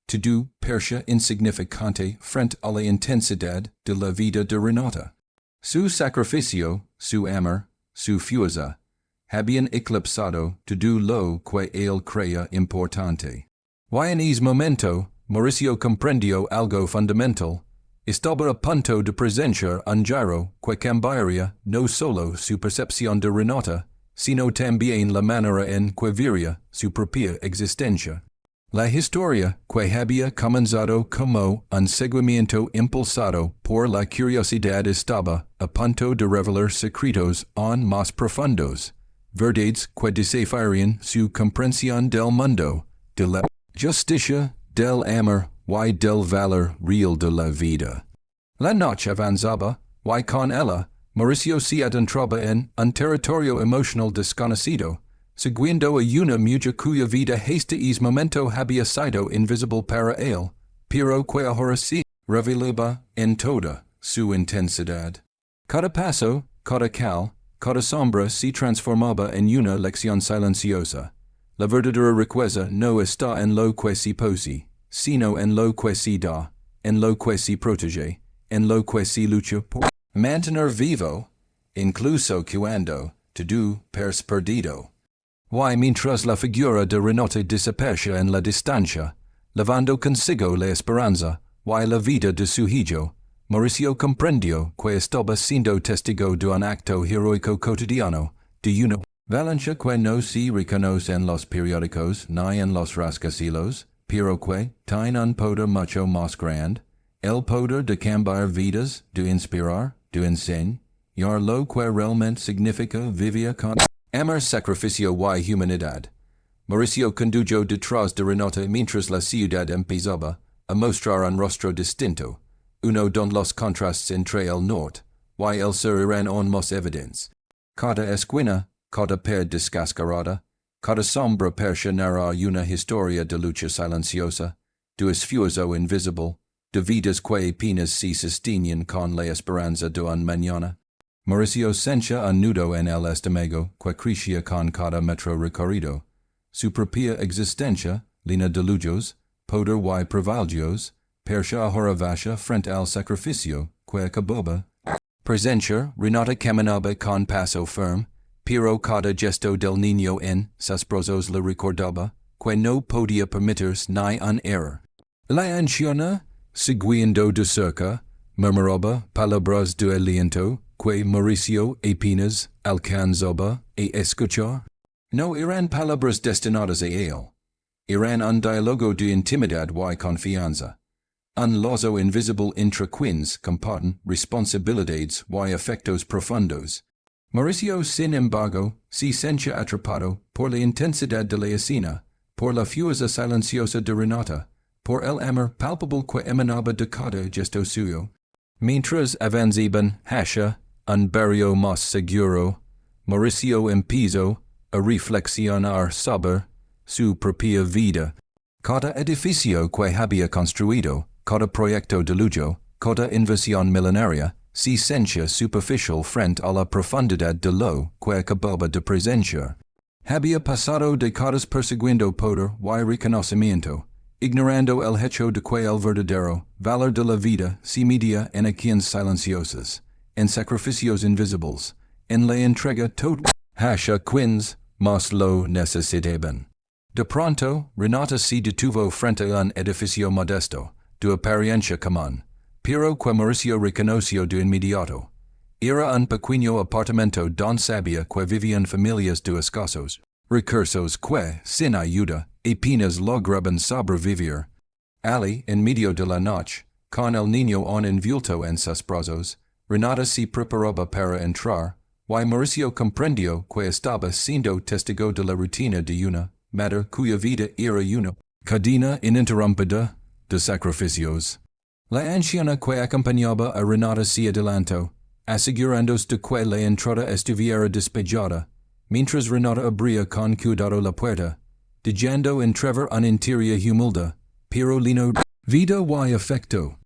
todo parecía insignificante frente a la intensidad de la vida de Renata. Su sacrificio, su amor, su fuerza, habían eclipsado todo lo que él creía importante. Y en ese momento, Mauricio comprendió algo fundamental. Estaba a punto de presenciar un giro que cambiaría no solo su percepción de Renata, sino también la manera en que vería su propia existencia. La historia que había comenzado como un seguimiento impulsado por la curiosidad estaba a punto de revelar secretos aún más profundos, verdades que desafiarían su comprensión del mundo, de la justicia, del amor y del valor real de la vida. La noche avanzaba, y con ella, Mauricio se adentraba en un territorio emocional desconocido, siguiendo a una mujer cuya vida hasta ese momento había sido invisible para él, pero que ahora se revelaba en toda su intensidad. Cada paso, cada cal, cada sombra se transformaba en una lección silenciosa. La verdadera riqueza no está en lo que se posee, sino en lo que se da, en lo que se protege, en lo que se lucha por mantener vivo, incluso cuando todo parece perdido. Y mientras la figura de Renata desaparecía en la distancia, llevando consigo la esperanza y la vida de su hijo, Mauricio comprendió que estaba siendo testigo de un acto heroico cotidiano, de una valencia que no se reconoce en los periódicos ni en los rascacielos, pero que tiene un poder mucho más grande, el poder de cambiar vidas, de inspirar, de enseñar lo que realmente significa vivir con amor, sacrificio y humanidad. Mauricio condujo detrás de Renata mientras la ciudad empezaba a mostrar un rostro distinto, uno donde los contrastes entre el norte y el sur eran aún más evidentes. Cada esquina, cada pared descascarada, cada sombra parecía narrar una historia de lucha silenciosa, de esfuerzo invisible, de vidas que apenas se sostienen con la esperanza de un mañana. Mauricio sentía un nudo en el estómago que crecía con cada metro recorrido. Su propia existencia, llena de lujos, poder y privilegios, parecía ahora vacía frente al sacrificio que acababa. Presencia, Renata caminaba con paso firme, pero cada gesto del niño en sus brazos le recordaba que no podía permitirse ni un error. La anciana, siguiendo de cerca, murmuraba palabras de aliento que Mauricio apenas alcanzaba a escuchar. No eran palabras destinadas a él. Eran un diálogo de intimidad y confianza. Un lazo invisible entre quienes comparten responsabilidades y afectos profundos. Mauricio, sin embargo, se sentía atrapado por la intensidad de la escena, por la fuerza silenciosa de Renata, por el amor palpable que emanaba de cada gesto suyo. Mientras avanzaban hacia un barrio más seguro, Mauricio empezó a reflexionar sobre su propia vida. Cada edificio que había construido, cada proyecto de lujo, cada inversión millonaria, se sentía superficial frente a la profundidad de lo que acababa de presenciar. Había pasado décadas persiguiendo poder y reconocimiento, ignorando el hecho de que el verdadero valor de la vida se media en acciones silenciosas, en sacrificios invisibles, en la entrega total. Hasha quins, mas lo necesitaban. De pronto, Renata se detuvo frente a un edificio modesto, de apariencia común, pero que Mauricio reconoció de inmediato. Era un pequeño apartamento don sabía que vivían familias de escasos recursos que, sin ayuda, apenas lograban sobrevivir. Ali, en medio de la noche, con el niño aún envuelto en sus brazos, Renata se preparaba para entrar, y Mauricio comprendió que estaba siendo testigo de la rutina de una madre cuya vida era una cadena ininterrumpida de sacrificios. La anciana que acompañaba a Renata se adelantó, asegurándose de que la entrada estuviera despejada, mientras Renata abría con cuidado la puerta, dejando entrever un interior humilde, pero lleno de vida y afecto.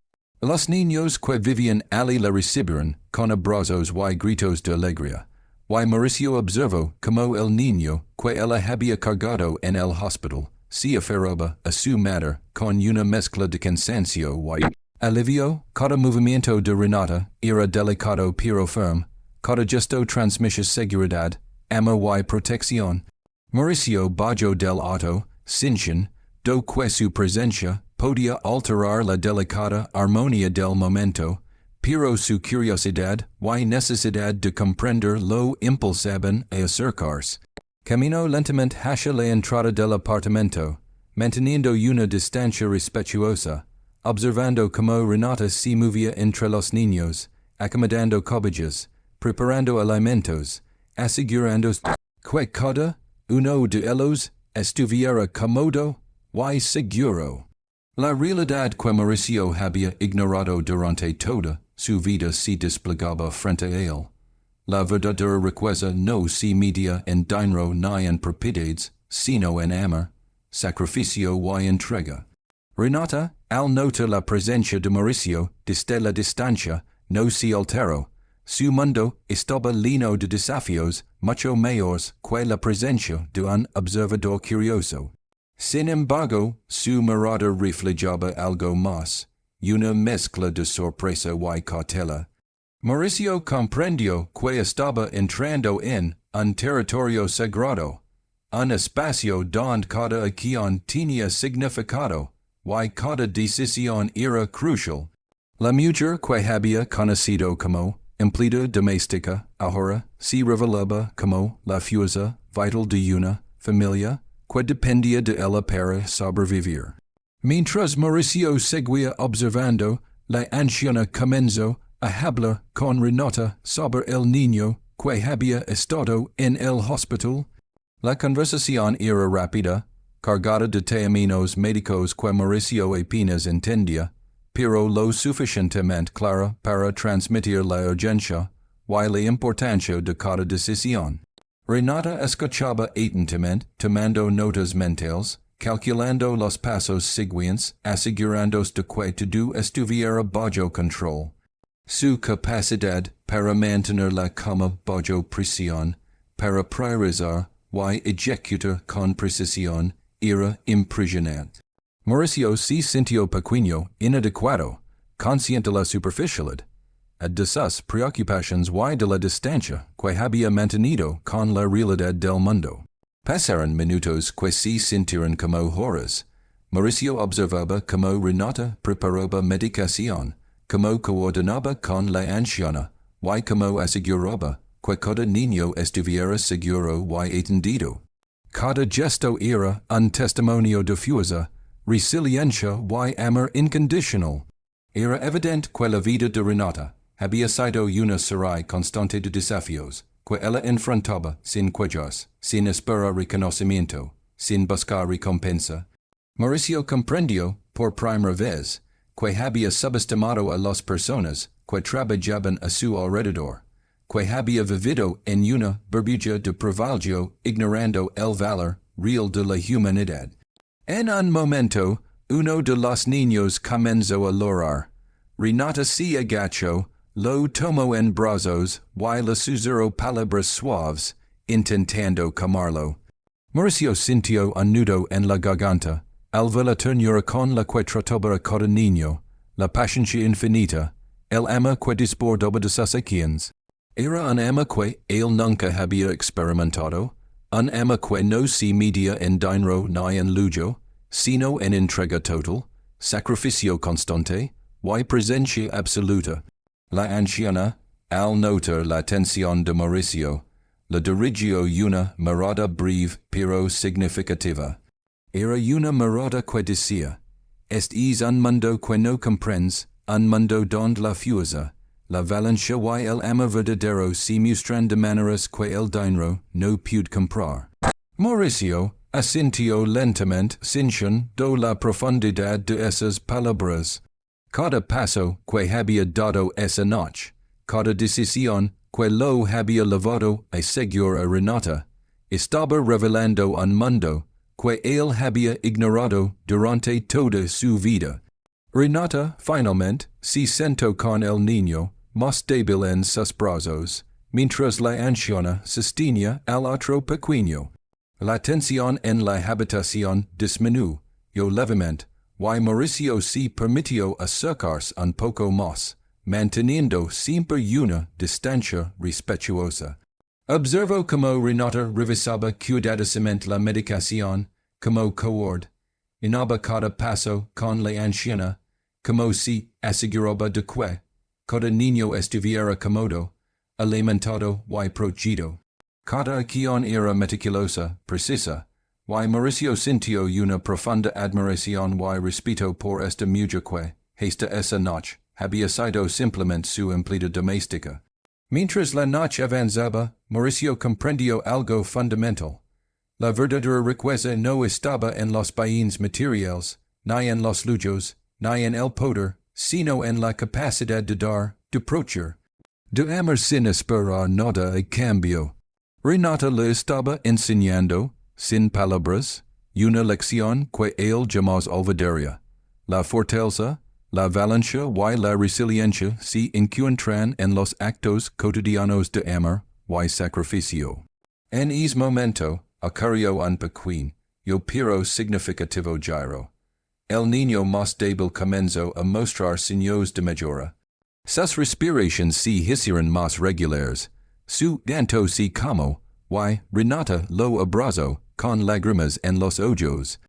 Los niños que vivían allí la recibieron con abrazos y gritos de alegría, y Mauricio observó como el niño que ella había cargado en el hospital se aferraba a su madre con una mezcla de cansancio y alivio. Cada movimiento de Renata era delicado pero firme, cada gesto transmitía seguridad, amor y protección. Mauricio bajó del auto, sin do que su presencia podía alterar la delicada armonía del momento, pero su curiosidad y necesidad de comprender lo impulsaban a acercarse. Caminó lentamente hacia la entrada del apartamento, manteniendo una distancia respetuosa, observando cómo Renata se movía entre los niños, acomodando cobillas, preparando alimentos, asegurándose que cada uno de ellos estuviera cómodo y seguro. La realidad que Mauricio había ignorado durante toda su vida se desplegaba frente a él. La verdadera riqueza no se medía en dinero ni en propiedades, sino en amor, sacrificio y entrega. Renata, al notar la presencia de Mauricio desde la distancia, no se alteró. Su mundo estaba lleno de desafíos mucho mayores que la presencia de un observador curioso. Sin embargo, su mirada reflejaba algo más, una mezcla de sorpresa y cautela. Mauricio comprendió que estaba entrando en un territorio sagrado, un espacio donde cada acción tenía significado y cada decisión era crucial. La mujer que había conocido como empleada doméstica ahora se revelaba como la fuerza vital de una familia que dependía de ella para sobrevivir. Mientras Mauricio seguía observando, la anciana comenzó a hablar con Renata sobre el niño que había estado en el hospital. La conversación era rápida, cargada de términos médicos que Mauricio apenas entendía, pero lo suficientemente clara para transmitir la urgencia y la importancia de cada decisión. Renata escuchaba atentamente, tomando notas mentales, calculando los pasos siguientes, asegurándose de que todo estuviera bajo control. Su capacidad para mantenerla como bajo presión, para priorizar y ejecutar con precisión, era impresionante. Mauricio se sintió pequeño, inadecuado, consciente de la superficialidad, de sus preocupaciones y de la distancia que había mantenido con la realidad del mundo. Pasaron minutos que se sintieron como horas. Mauricio observaba cómo Renata preparaba medicación, cómo coordinaba con la anciana, y cómo aseguraba que cada niño estuviera seguro y atendido. Cada gesto era un testimonio de fuerza, resiliencia y amor incondicional. Era evidente que la vida de Renata había sido una serie constante de desafíos, que ella enfrentaba sin quejarse, sin esperar reconocimiento, sin buscar recompensa. Mauricio comprendió, por primera vez, que había subestimado a las personas que trabajaban a su alrededor, que había vivido en una burbuja de privilegio ignorando el valor real de la humanidad. En un momento, uno de los niños comenzó a llorar. Renata se agachó, lo tomó en brazos y le susurró palabras suaves, intentando calmarlo. Mauricio sintió un nudo en la garganta, alva la ternura con la que trataba cada niño, la paciencia infinita, el ama que desbordaba de sus acciones. Era un ama que él nunca había experimentado, un ama que no se medía en dinero ni en lujo, sino en entrega total, sacrificio constante, y presencia absoluta. La anciana, al notar la tensión de Mauricio, la dirigió una mirada breve pero significativa. Era una mirada que decía, "Este es un mundo que no comprendes, un mundo donde la fuerza, la valencia y el ama verdadero se muestran de maneras que el dinero no puede comprar." Mauricio asintió lentamente sin do la profundidad de esas palabras. Cada paso que había dado esa noche, cada decisión que lo había llevado a seguir a Renata, estaba revelando un mundo que él había ignorado durante toda su vida. Renata finalmente se sentó con el niño más débil en sus brazos, mientras la anciana sostenía al otro pequeño. La tensión en la habitación disminuyó levemente, y Mauricio se permitió acercarse un poco más, manteniendo siempre una distancia respetuosa. Observó cómo Renata revisaba cuidadosamente la medicación, cómo coordinaba cada paso con la anciana, cómo se aseguraba de que cada niño estuviera cómodo, alimentado y protegido. Cada acción era meticulosa, precisa, y Mauricio sintió una profunda admiración y respeto por esta mujer que, hasta esa noche, había sido simplemente su empleada doméstica. Mientras la noche avanzaba, Mauricio comprendió algo fundamental. La verdadera riqueza no estaba en los bienes materiales, ni en los lujos, ni en el poder, sino en la capacidad de dar, de proteger, de amar sin esperar nada a cambio. Renata le estaba enseñando, sin palabras, una lección que él jamás olvidaría. La fortaleza, la valencia y la resiliencia se encuentran en los actos cotidianos de amor y sacrificio. En ese momento, ocurrió un pequeño, pero significativo giro. El niño más débil comenzó a mostrar signos de mejora. Sus respiraciones se hicieron más regulares. Su llanto se calmó, y Renata lo abrazó con lágrimas en los ojos.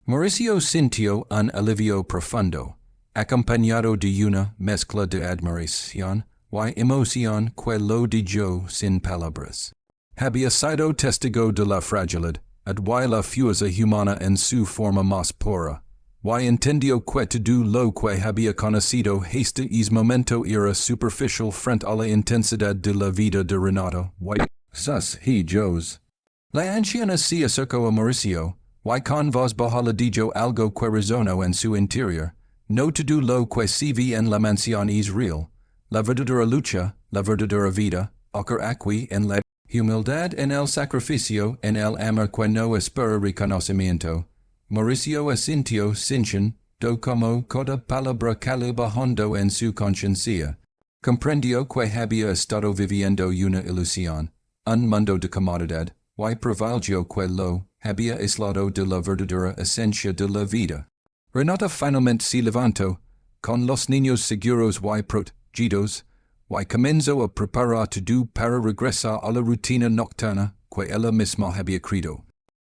Mauricio sintió un alivio profundo, acompañado de una mezcla de admiración y emoción que lo dijo sin palabras. Había sido testigo de la fragilidad y la fuerza humana en su forma más pura, y entendió que todo lo que había conocido hasta ese momento era superficial frente a la intensidad de la vida de Renata y sus hijos. La anciana se acercó a Mauricio, y con voz baja le dijo algo que resonó en su interior. No todo lo que se ve en la mansión es real. La verdadera lucha, la verdadera vida, ocurre aquí en la humildad, en el sacrificio, en el amor que no espera reconocimiento. Mauricio asintió sin do como cada palabra calaba hondo en su conciencia. Comprendió que había estado viviendo una ilusión, un mundo de comodidad, y prevalgió que lo había aislado de la verdadera esencia de la vida. Renata finalmente se levantó, con los niños seguros y protegidos, y comenzó a preparar todo para regresar a la rutina nocturna que ella misma había creado.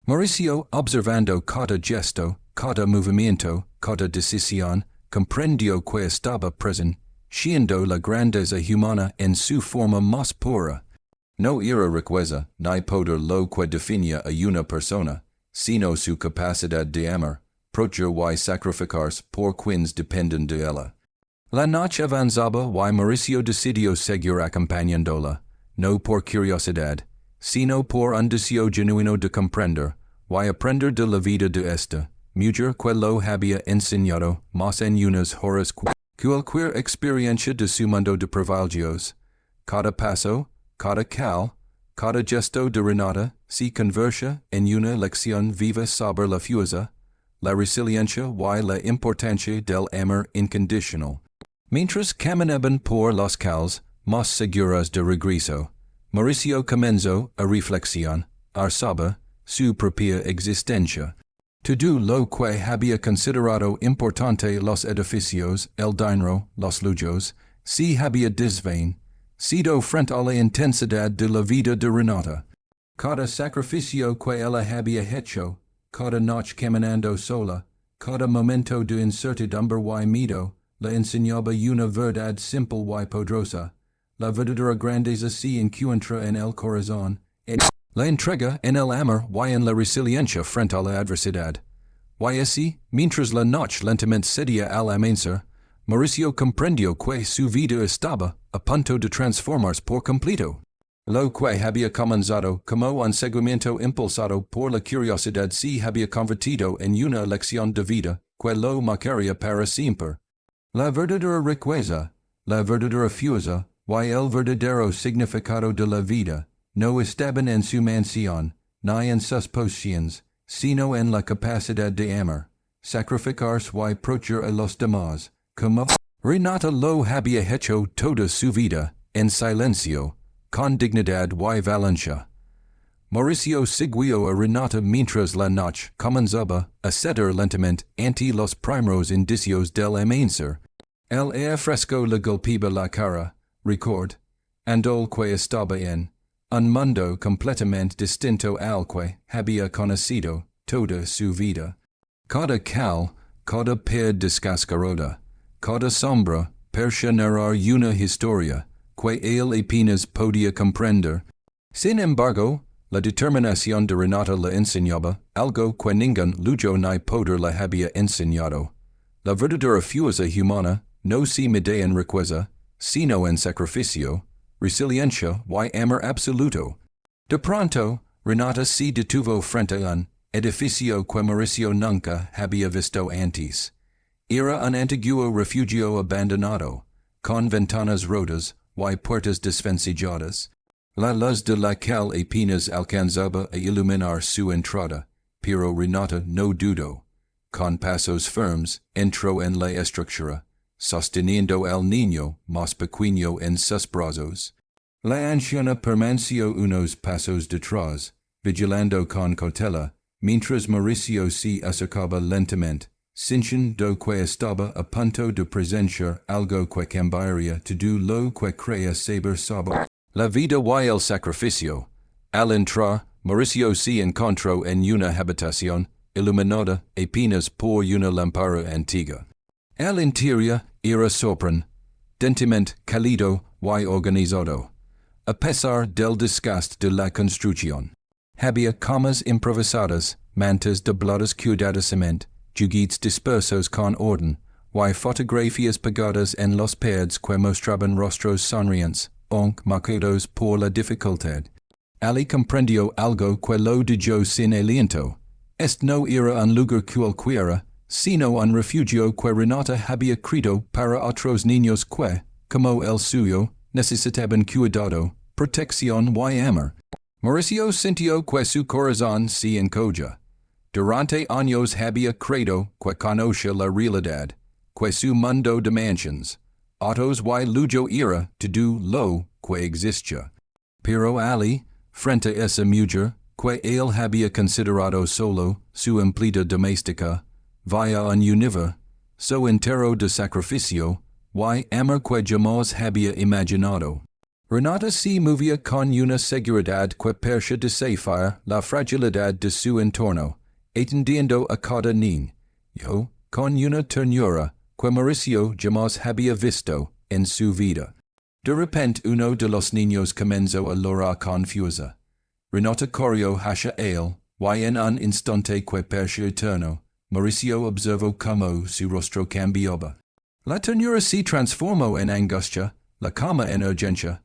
Mauricio, observando cada gesto, cada movimiento, cada decisión, comprendió que estaba presenciando la grandeza humana en su forma más pura. No era riqueza, ni poder lo que definía a una persona, sino su capacidad de amar, proteger y sacrificarse por quienes dependen de ella. La noche avanzaba y Mauricio decidió seguir acompañándola, no por curiosidad, sino por un deseo genuino de comprender y aprender de la vida de esta mujer que lo había enseñado más en unas horas cualquier experiencia de su mundo de privilegios. Cada paso, cada cada gesto de Renata se convertía en una lección viva sobre la fuerza, la resiliencia y la importancia del amor incondicional. Mientras caminaban por las calles más seguras de regreso, Mauricio comenzó a reflexionar sobre su propia existencia. To do lo que había considerado importante los edificios, el dinero, los lujos, si había desvain, sido frente a la intensidad de la vida de Renata. Cada sacrificio que ella había hecho, cada noche caminando sola, cada momento de incertidumbre y miedo, la enseñaba una verdad simple y poderosa. La verdadera grandeza se encuentra en el corazón, en la entrega, en el amor y en la resiliencia frente a la adversidad. Y así, mientras la noche lentamente cedía al amanecer, Mauricio comprendió que su vida estaba a punto de transformarse por completo. Lo que había comenzado como un seguimiento impulsado por la curiosidad se había convertido en una lección de vida que lo marcaría para siempre. La verdadera riqueza, la verdadera fuerza y el verdadero significado de la vida no estaban en su mansión, ni en sus posesiones, sino en la capacidad de amar, sacrificarse y proteger a los demás, como Renata lo había hecho toda su vida, en silencio, con dignidad y valencia. Mauricio siguió a Renata mientras la noche comenzaba a ceder lentamente ante los primeros indicios del amanecer. El aire fresco le golpeaba la cara, recordando que estaba en un mundo completamente distinto al que había conocido toda su vida. Cada cal, cada piedra descascarada, cada sombra parecía narrar una historia que él apenas podía comprender. Sin embargo, la determinación de Renata le enseñaba algo que ningún lujo ni poder le había enseñado. La verdadera fuerza humana no se mide en riqueza, sino en sacrificio, resiliencia y amor absoluto. De pronto, Renata se detuvo frente a un edificio que Mauricio nunca había visto antes. Era un antiguo refugio abandonado, con ventanas rotas y puertas desvencijadas. La luz de la cal apenas alcanzaba a iluminar su entrada, pero Renata no dudó. Con pasos firmes entró en la estructura, sosteniendo al niño más pequeño en sus brazos. La anciana permaneció unos pasos detrás, vigilando con cautela, mientras Mauricio se acercaba lentamente, sintiendo que estaba a punto de presenciar algo que cambiaría todo lo que creía saber sobre la vida y el sacrificio. Al entrar, Mauricio se encontró en una habitación iluminada apenas por una lámpara antigua. El interior era sorprendentemente cálido y organizado. A pesar del desgaste de la construcción, había camas improvisadas, mantas dobladas cuidadosamente, juguetes dispersos con orden, y fotografías pegadas en las paredes que mostraban rostros sonrientes, aunque marcados por la dificultad. Ali comprendió algo que lo dejó sin aliento. Este no era un lugar cualquiera, sino un refugio que Renata había creado para otros niños que, como el suyo, necesitaban cuidado, protección y amor. Mauricio sintió que su corazón se encogia. Durante años había creído que conocía la realidad, que su mundo de mansiones, autos y lujo era todo lo que existía. Pero Ali, frente a esa mujer, que él había considerado solo su empleada doméstica, vaya un universo entero de sacrificio y amor que jamás había imaginado. Renata se movía con una seguridad que parecía desafiar la fragilidad de su entorno, atendiendo a cada niño, con una ternura que Mauricio jamás había visto en su vida. De repente uno de los niños comenzó a llorar con fuerza. Renata corrió hacia él, y en un instante que parecía eterno, Mauricio observó cómo su rostro cambiaba. La ternura se transformó en angustia, la calma en urgencia.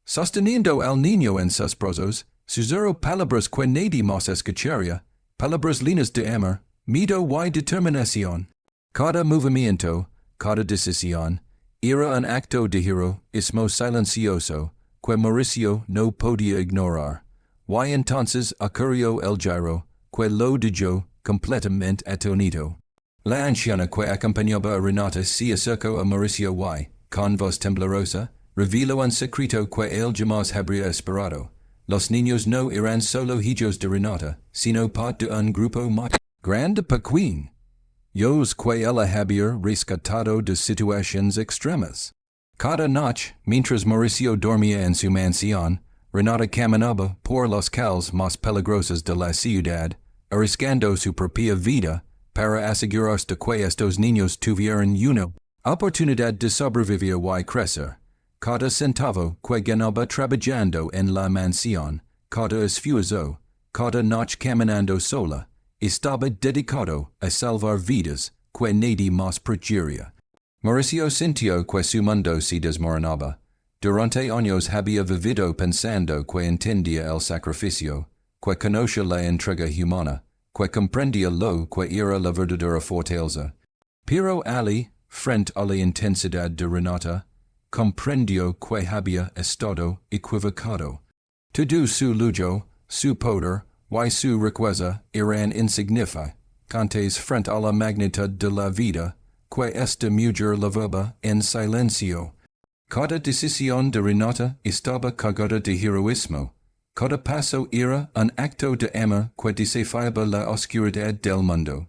Sosteniendo al niño en sus brazos, susurró palabras que nadie más escucharía, palabras llenas de amor, miedo y determinación. Cada movimiento, cada decisión, era un acto de heroísmo silencioso que Mauricio no podía ignorar. Y entonces ocurrió el giro, que lo dejó completamente atónito. La anciana que acompañaba a Renata se acercó a Mauricio y, con voz temblorosa, reveló un secreto que él jamás habría esperado. Los niños no eran solo hijos de Renata, sino parte de un grupo más Grande Paquin, Yos que ella habier rescatado de situaciones extremas. Cada noche, mientras Mauricio dormía en su mansión, Renata caminaba por las calles más peligrosas de la ciudad, arriesgando su propia vida para asegurarse de que estos niños tuvieran una oportunidad de sobrevivir y crecer. Cada centavo que ganaba trabajando en la mansión, cada esfuerzo, cada noche caminando sola, estaba dedicado a salvar vidas que nadie más protegería. Mauricio sintió que su mundo se desmoronaba. Durante años había vivido pensando que entendía el sacrificio, que conocía la entrega humana, que comprendía lo que era la verdadera fortaleza. Pero Ali, frente a la intensidad de Renata, comprendió que había estado equivocado. Todo su lujo, su poder y su riqueza eran insignificantes frente a la magnitud de la vida que esta mujer lavaba en silencio. Cada decisión de Renata estaba cargada de heroísmo. Cada paso era un acto de amor que desafiaba la oscuridad del mundo.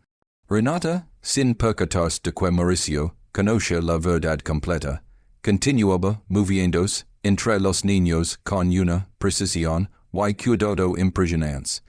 Renata, sin percatarse de que Mauricio conocía la verdad completa, continuaba moviéndose entre los niños con una precisión y cuidado impresionantes.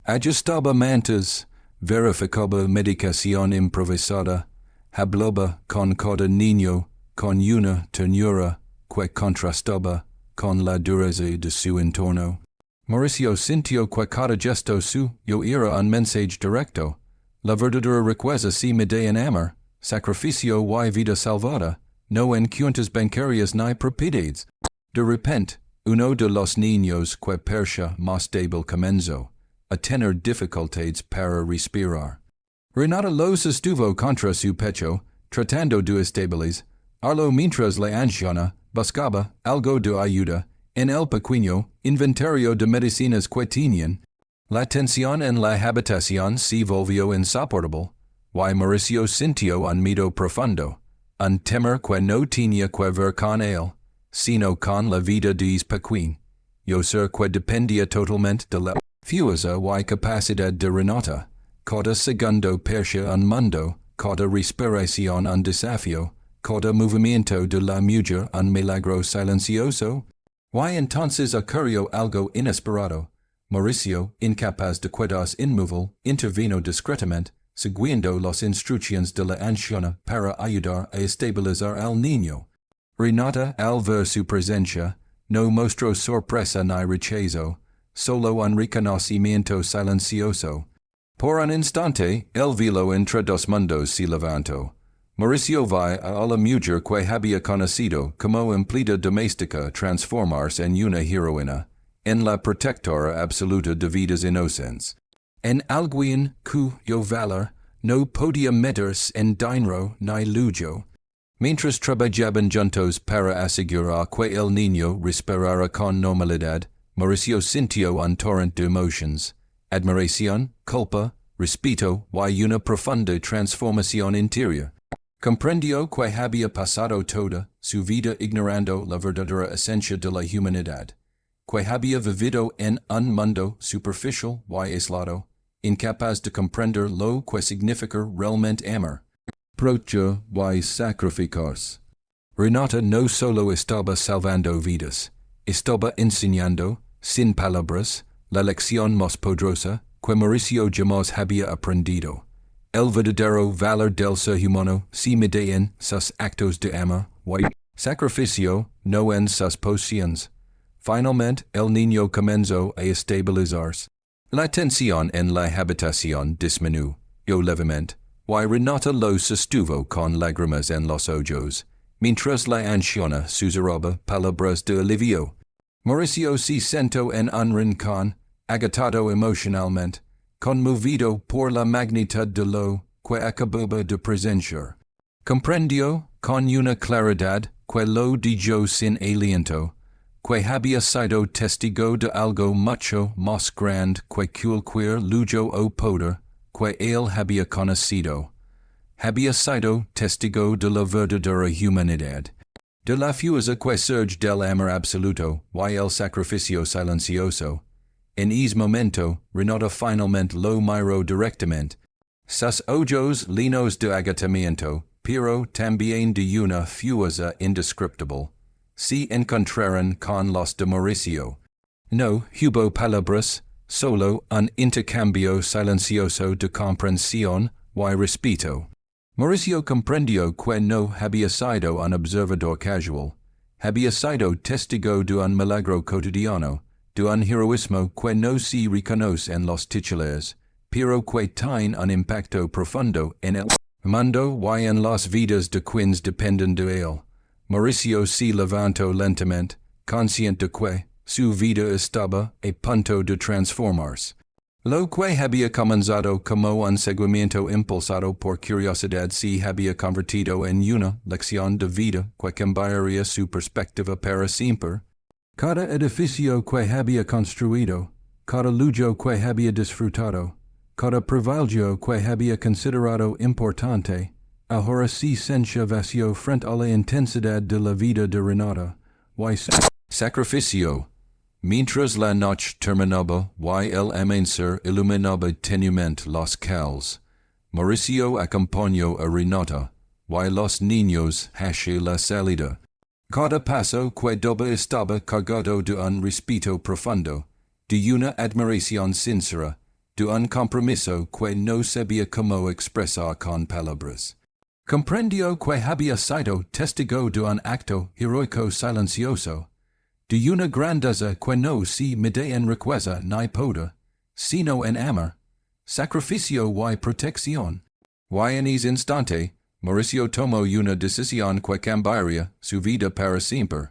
Ajustaba mantas, verificaba medicación improvisada, hablaba con cada niño con una ternura que contrastaba con la dureza de su entorno. Mauricio sintió que cada gesto suyo era un mensaje directo. La verdadera riqueza se mide en amor, sacrificio y vida salvada, no en cuentas bancarias ni propiedades. De repente, uno de los niños que parecía más débil comenzó a tener dificultades para respirar. Renata lo sostuvo contra su pecho, tratando de estabilizarlo mientras la anciana buscaba algo de ayuda en el pequeño inventario de medicinas que tenían. La tensión en la habitación se volvió insoportable, y Mauricio sintió un miedo profundo, un temor que no tenía que ver con él, sino con la vida de Paquin. Yo sé que dependía totalmente de la fuerza y capacidad de Renata. Cada segundo parecía un mundo, cada respiración un desafío, cada movimiento de la mujer un milagro silencioso. Y entonces ocurrió algo inesperado. Mauricio, incapaz de quedarse inmóvil, intervino discretamente, siguiendo las instrucciones de la anciana para ayudar a estabilizar al niño. Renata, al ver su presencia, no mostró sorpresa ni rechazo, solo un reconocimiento silencioso. Por un instante, el velo entre dos mundos se levantó. Mauricio vio a la mujer que había conocido como empleada doméstica transformarse en una heroína, en la protectora absoluta de vidas inocentes, en alguien cuyo valor no podía medirse en dinero ni lujo. Mientras trabajaban juntos para asegurar que el niño respirara con normalidad, Mauricio sintió un torrente de emociones, admiración, culpa, respeto y una profunda transformación interior. Comprendió que había pasado toda su vida ignorando la verdadera esencia de la humanidad, que había vivido en un mundo superficial y aislado, incapaz de comprender lo que significa realmente amar, proteger y sacrificarse. Renata no solo estaba salvando vidas, estaba enseñando, sin palabras, la lección más poderosa que Mauricio jamás había aprendido. El verdadero valor del ser humano se mide en sus actos de amor y sacrificio, no en sus posesiones. Finalmente, el niño comenzó a estabilizarse. La tensión en la habitación disminuyó levemente, y Renata lo sostuvo con lágrimas en los ojos, mientras la anciana susurraba palabras de alivio. Mauricio se sentó en un rincón, agotado emocionalmente, conmovido por la magnitud de lo que acababa de presenciar. Comprendió con una claridad que lo dijo sin aliento, que había sido testigo de algo mucho más grande que cualquier lujo o poder que él había conocido. Había sido testigo de la verdadera humanidad, de la fuerza que surge del amor absoluto y el sacrificio silencioso. En ese momento, Renata finalmente lo miró directamente. Sus ojos linos de agatamiento, pero también de una fuerza indescriptible. Si encontraran con los de Mauricio. No hubo palabras, solo un intercambio silencioso de comprensión y respeto. Mauricio comprendió que no había sido un observador casual. Había sido testigo de un milagro cotidiano, de un heroísmo que no se reconoce en los titulares, pero que tiene un impacto profundo en el mundo y en las vidas de quienes dependen de él. Mauricio se levantó lentamente, consciente de que su vida estaba a punto de transformarse. Lo que había comenzado como un seguimiento impulsado por curiosidad se había convertido en una lección de vida que cambiaría su perspectiva para siempre. Cada edificio que había construido, cada lujo que había disfrutado, cada privilegio que había considerado importante, ahora se sentía vacío frente a la intensidad de la vida de Renata. Sacrificio. Mientras la noche terminaba y el amanecer iluminaba tenuemente los cales, Mauricio acompañó a Renata y los niños hacia la salida. Cada paso que daba estaba cargado de un respeto profundo, de una admiración sincera, de un compromiso que no sabía cómo expresar con palabras. Comprendió que había sido testigo de un acto heroico silencioso, de una grandeza que no se mide en riqueza ni poder, sino en amor, sacrificio y protección. Y en ese instante, Mauricio tomó una decisión que cambiaría su vida para siempre.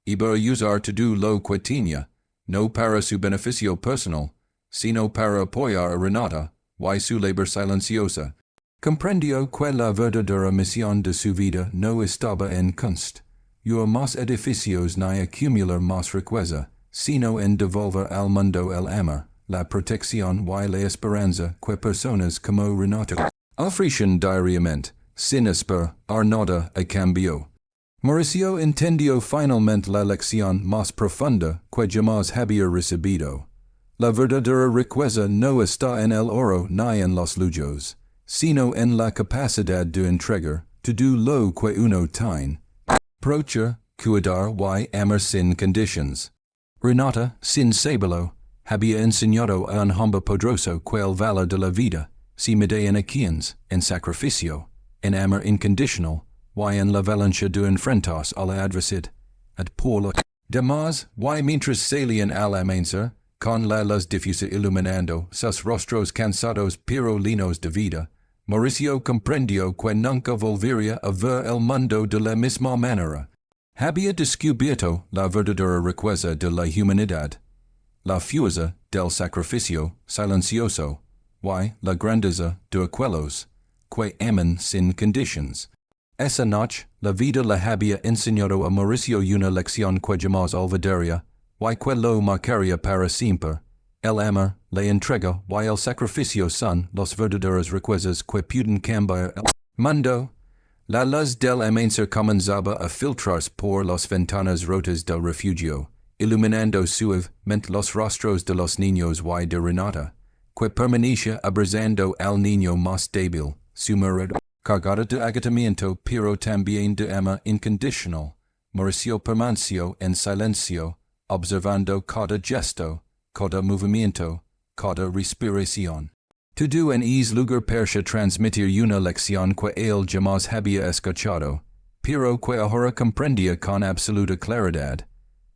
Iba a usar todo lo que tenía, no para su beneficio personal, sino para apoyar a Renata y su labor silenciosa. Comprendió que la verdadera misión de su vida no estaba en construir más edificios ni acumular más riqueza, sino en devolver al mundo el amor, la protección y la esperanza que personas como Renata ofrecen diariamente, sin esperar nada a cambio. Mauricio entendió finalmente la lección más profunda que jamás había recibido. La verdadera riqueza no está en el oro ni en los lujos, sino en la capacidad de entregar todo lo que uno tiene. Procher, cuidar y amar sin conditions. Renata, sin saberlo, había enseñado a un hombre poderoso que el valor de la vida se mide en acciones, en sacrificio, en amor incondicional y en la valencia de enfrentarse a la adversidad. Por lo demás, y mientras salían al amanecer, con la luz difusa iluminando sus rostros cansados pero llenos de vida, Mauricio comprendió que nunca volvería a ver el mundo de la misma manera. Había descubierto la verdadera riqueza de la humanidad, la fuerza del sacrificio silencioso y la grandeza de aquellos que aman sin conditions. Esa noche, la vida le había enseñado a Mauricio una lección que jamás olvidaría y que lo marcaría para siempre. El amor, la entrega y el sacrificio son los verdaderos riquezas que pueden cambiar el mundo. La luz del amanecer comenzaba a filtrarse por las ventanas rotas del refugio, iluminando suavemente los rostros de los niños y de Renata, que permanecía abrazando al niño más débil, su mirada cargada de agotamiento pero también de amor incondicional. Mauricio permaneció en silencio, observando cada gesto, cada movimiento, cada respiración. Todo en ese lugar parecía transmitir una lección que él jamás había escuchado, pero que ahora comprendía con absoluta claridad.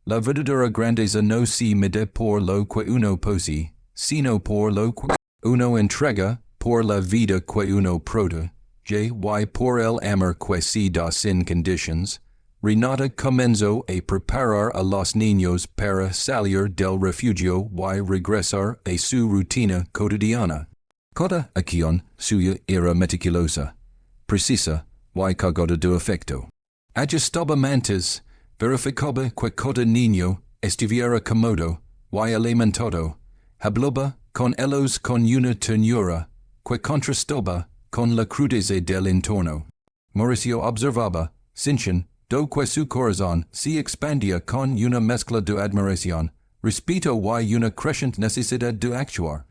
La verdadera grandeza no se mide por lo que uno posee, sino por lo que uno entrega, por la vida que uno protege, y por el amor que se da sin conditions. Renata comenzó a preparar a los niños para salir del refugio y regresar a su rutina cotidiana. Cada acción suya era meticulosa, precisa y cargada de afecto. Ajustaba mantas, verificaba que cada niño estuviera cómodo y alimentado, hablaba con ellos con una ternura que contrastaba con la crudeza del entorno. Mauricio observaba, sintiendo que su corazón se expandía con una mezcla de admiración, respeto y una creciente necesidad de actuar.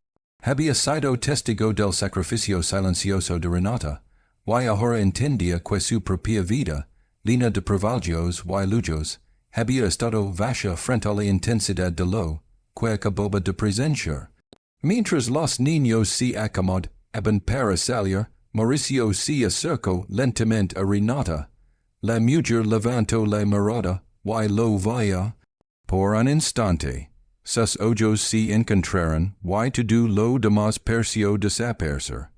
Había sido testigo del sacrificio silencioso de Renata, y ahora entendía que su propia vida, llena de privilegios y lujos, había estado baja frente a la intensidad de lo que acababa de presenciar. Mientras los niños se acomodaban para salir, Mauricio se acercó lentamente a Renata. La mujer levantó la mirada y lo vio. Por un instante, sus ojos se encontraron y todo lo demás pareció desaparecer.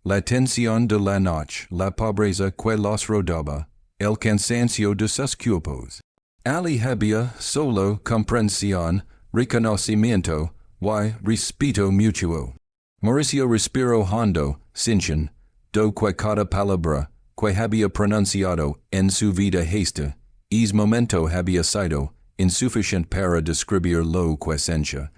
La tensión de la noche, la pobreza que los rodeaba, el cansancio de sus cuerpos. Ali había solo comprensión, reconocimiento y respeto mutuo. Mauricio respiró hondo, sin do que cada palabra que había pronunciado en su vida es momento había sido insuficiente para describir lo que sentía.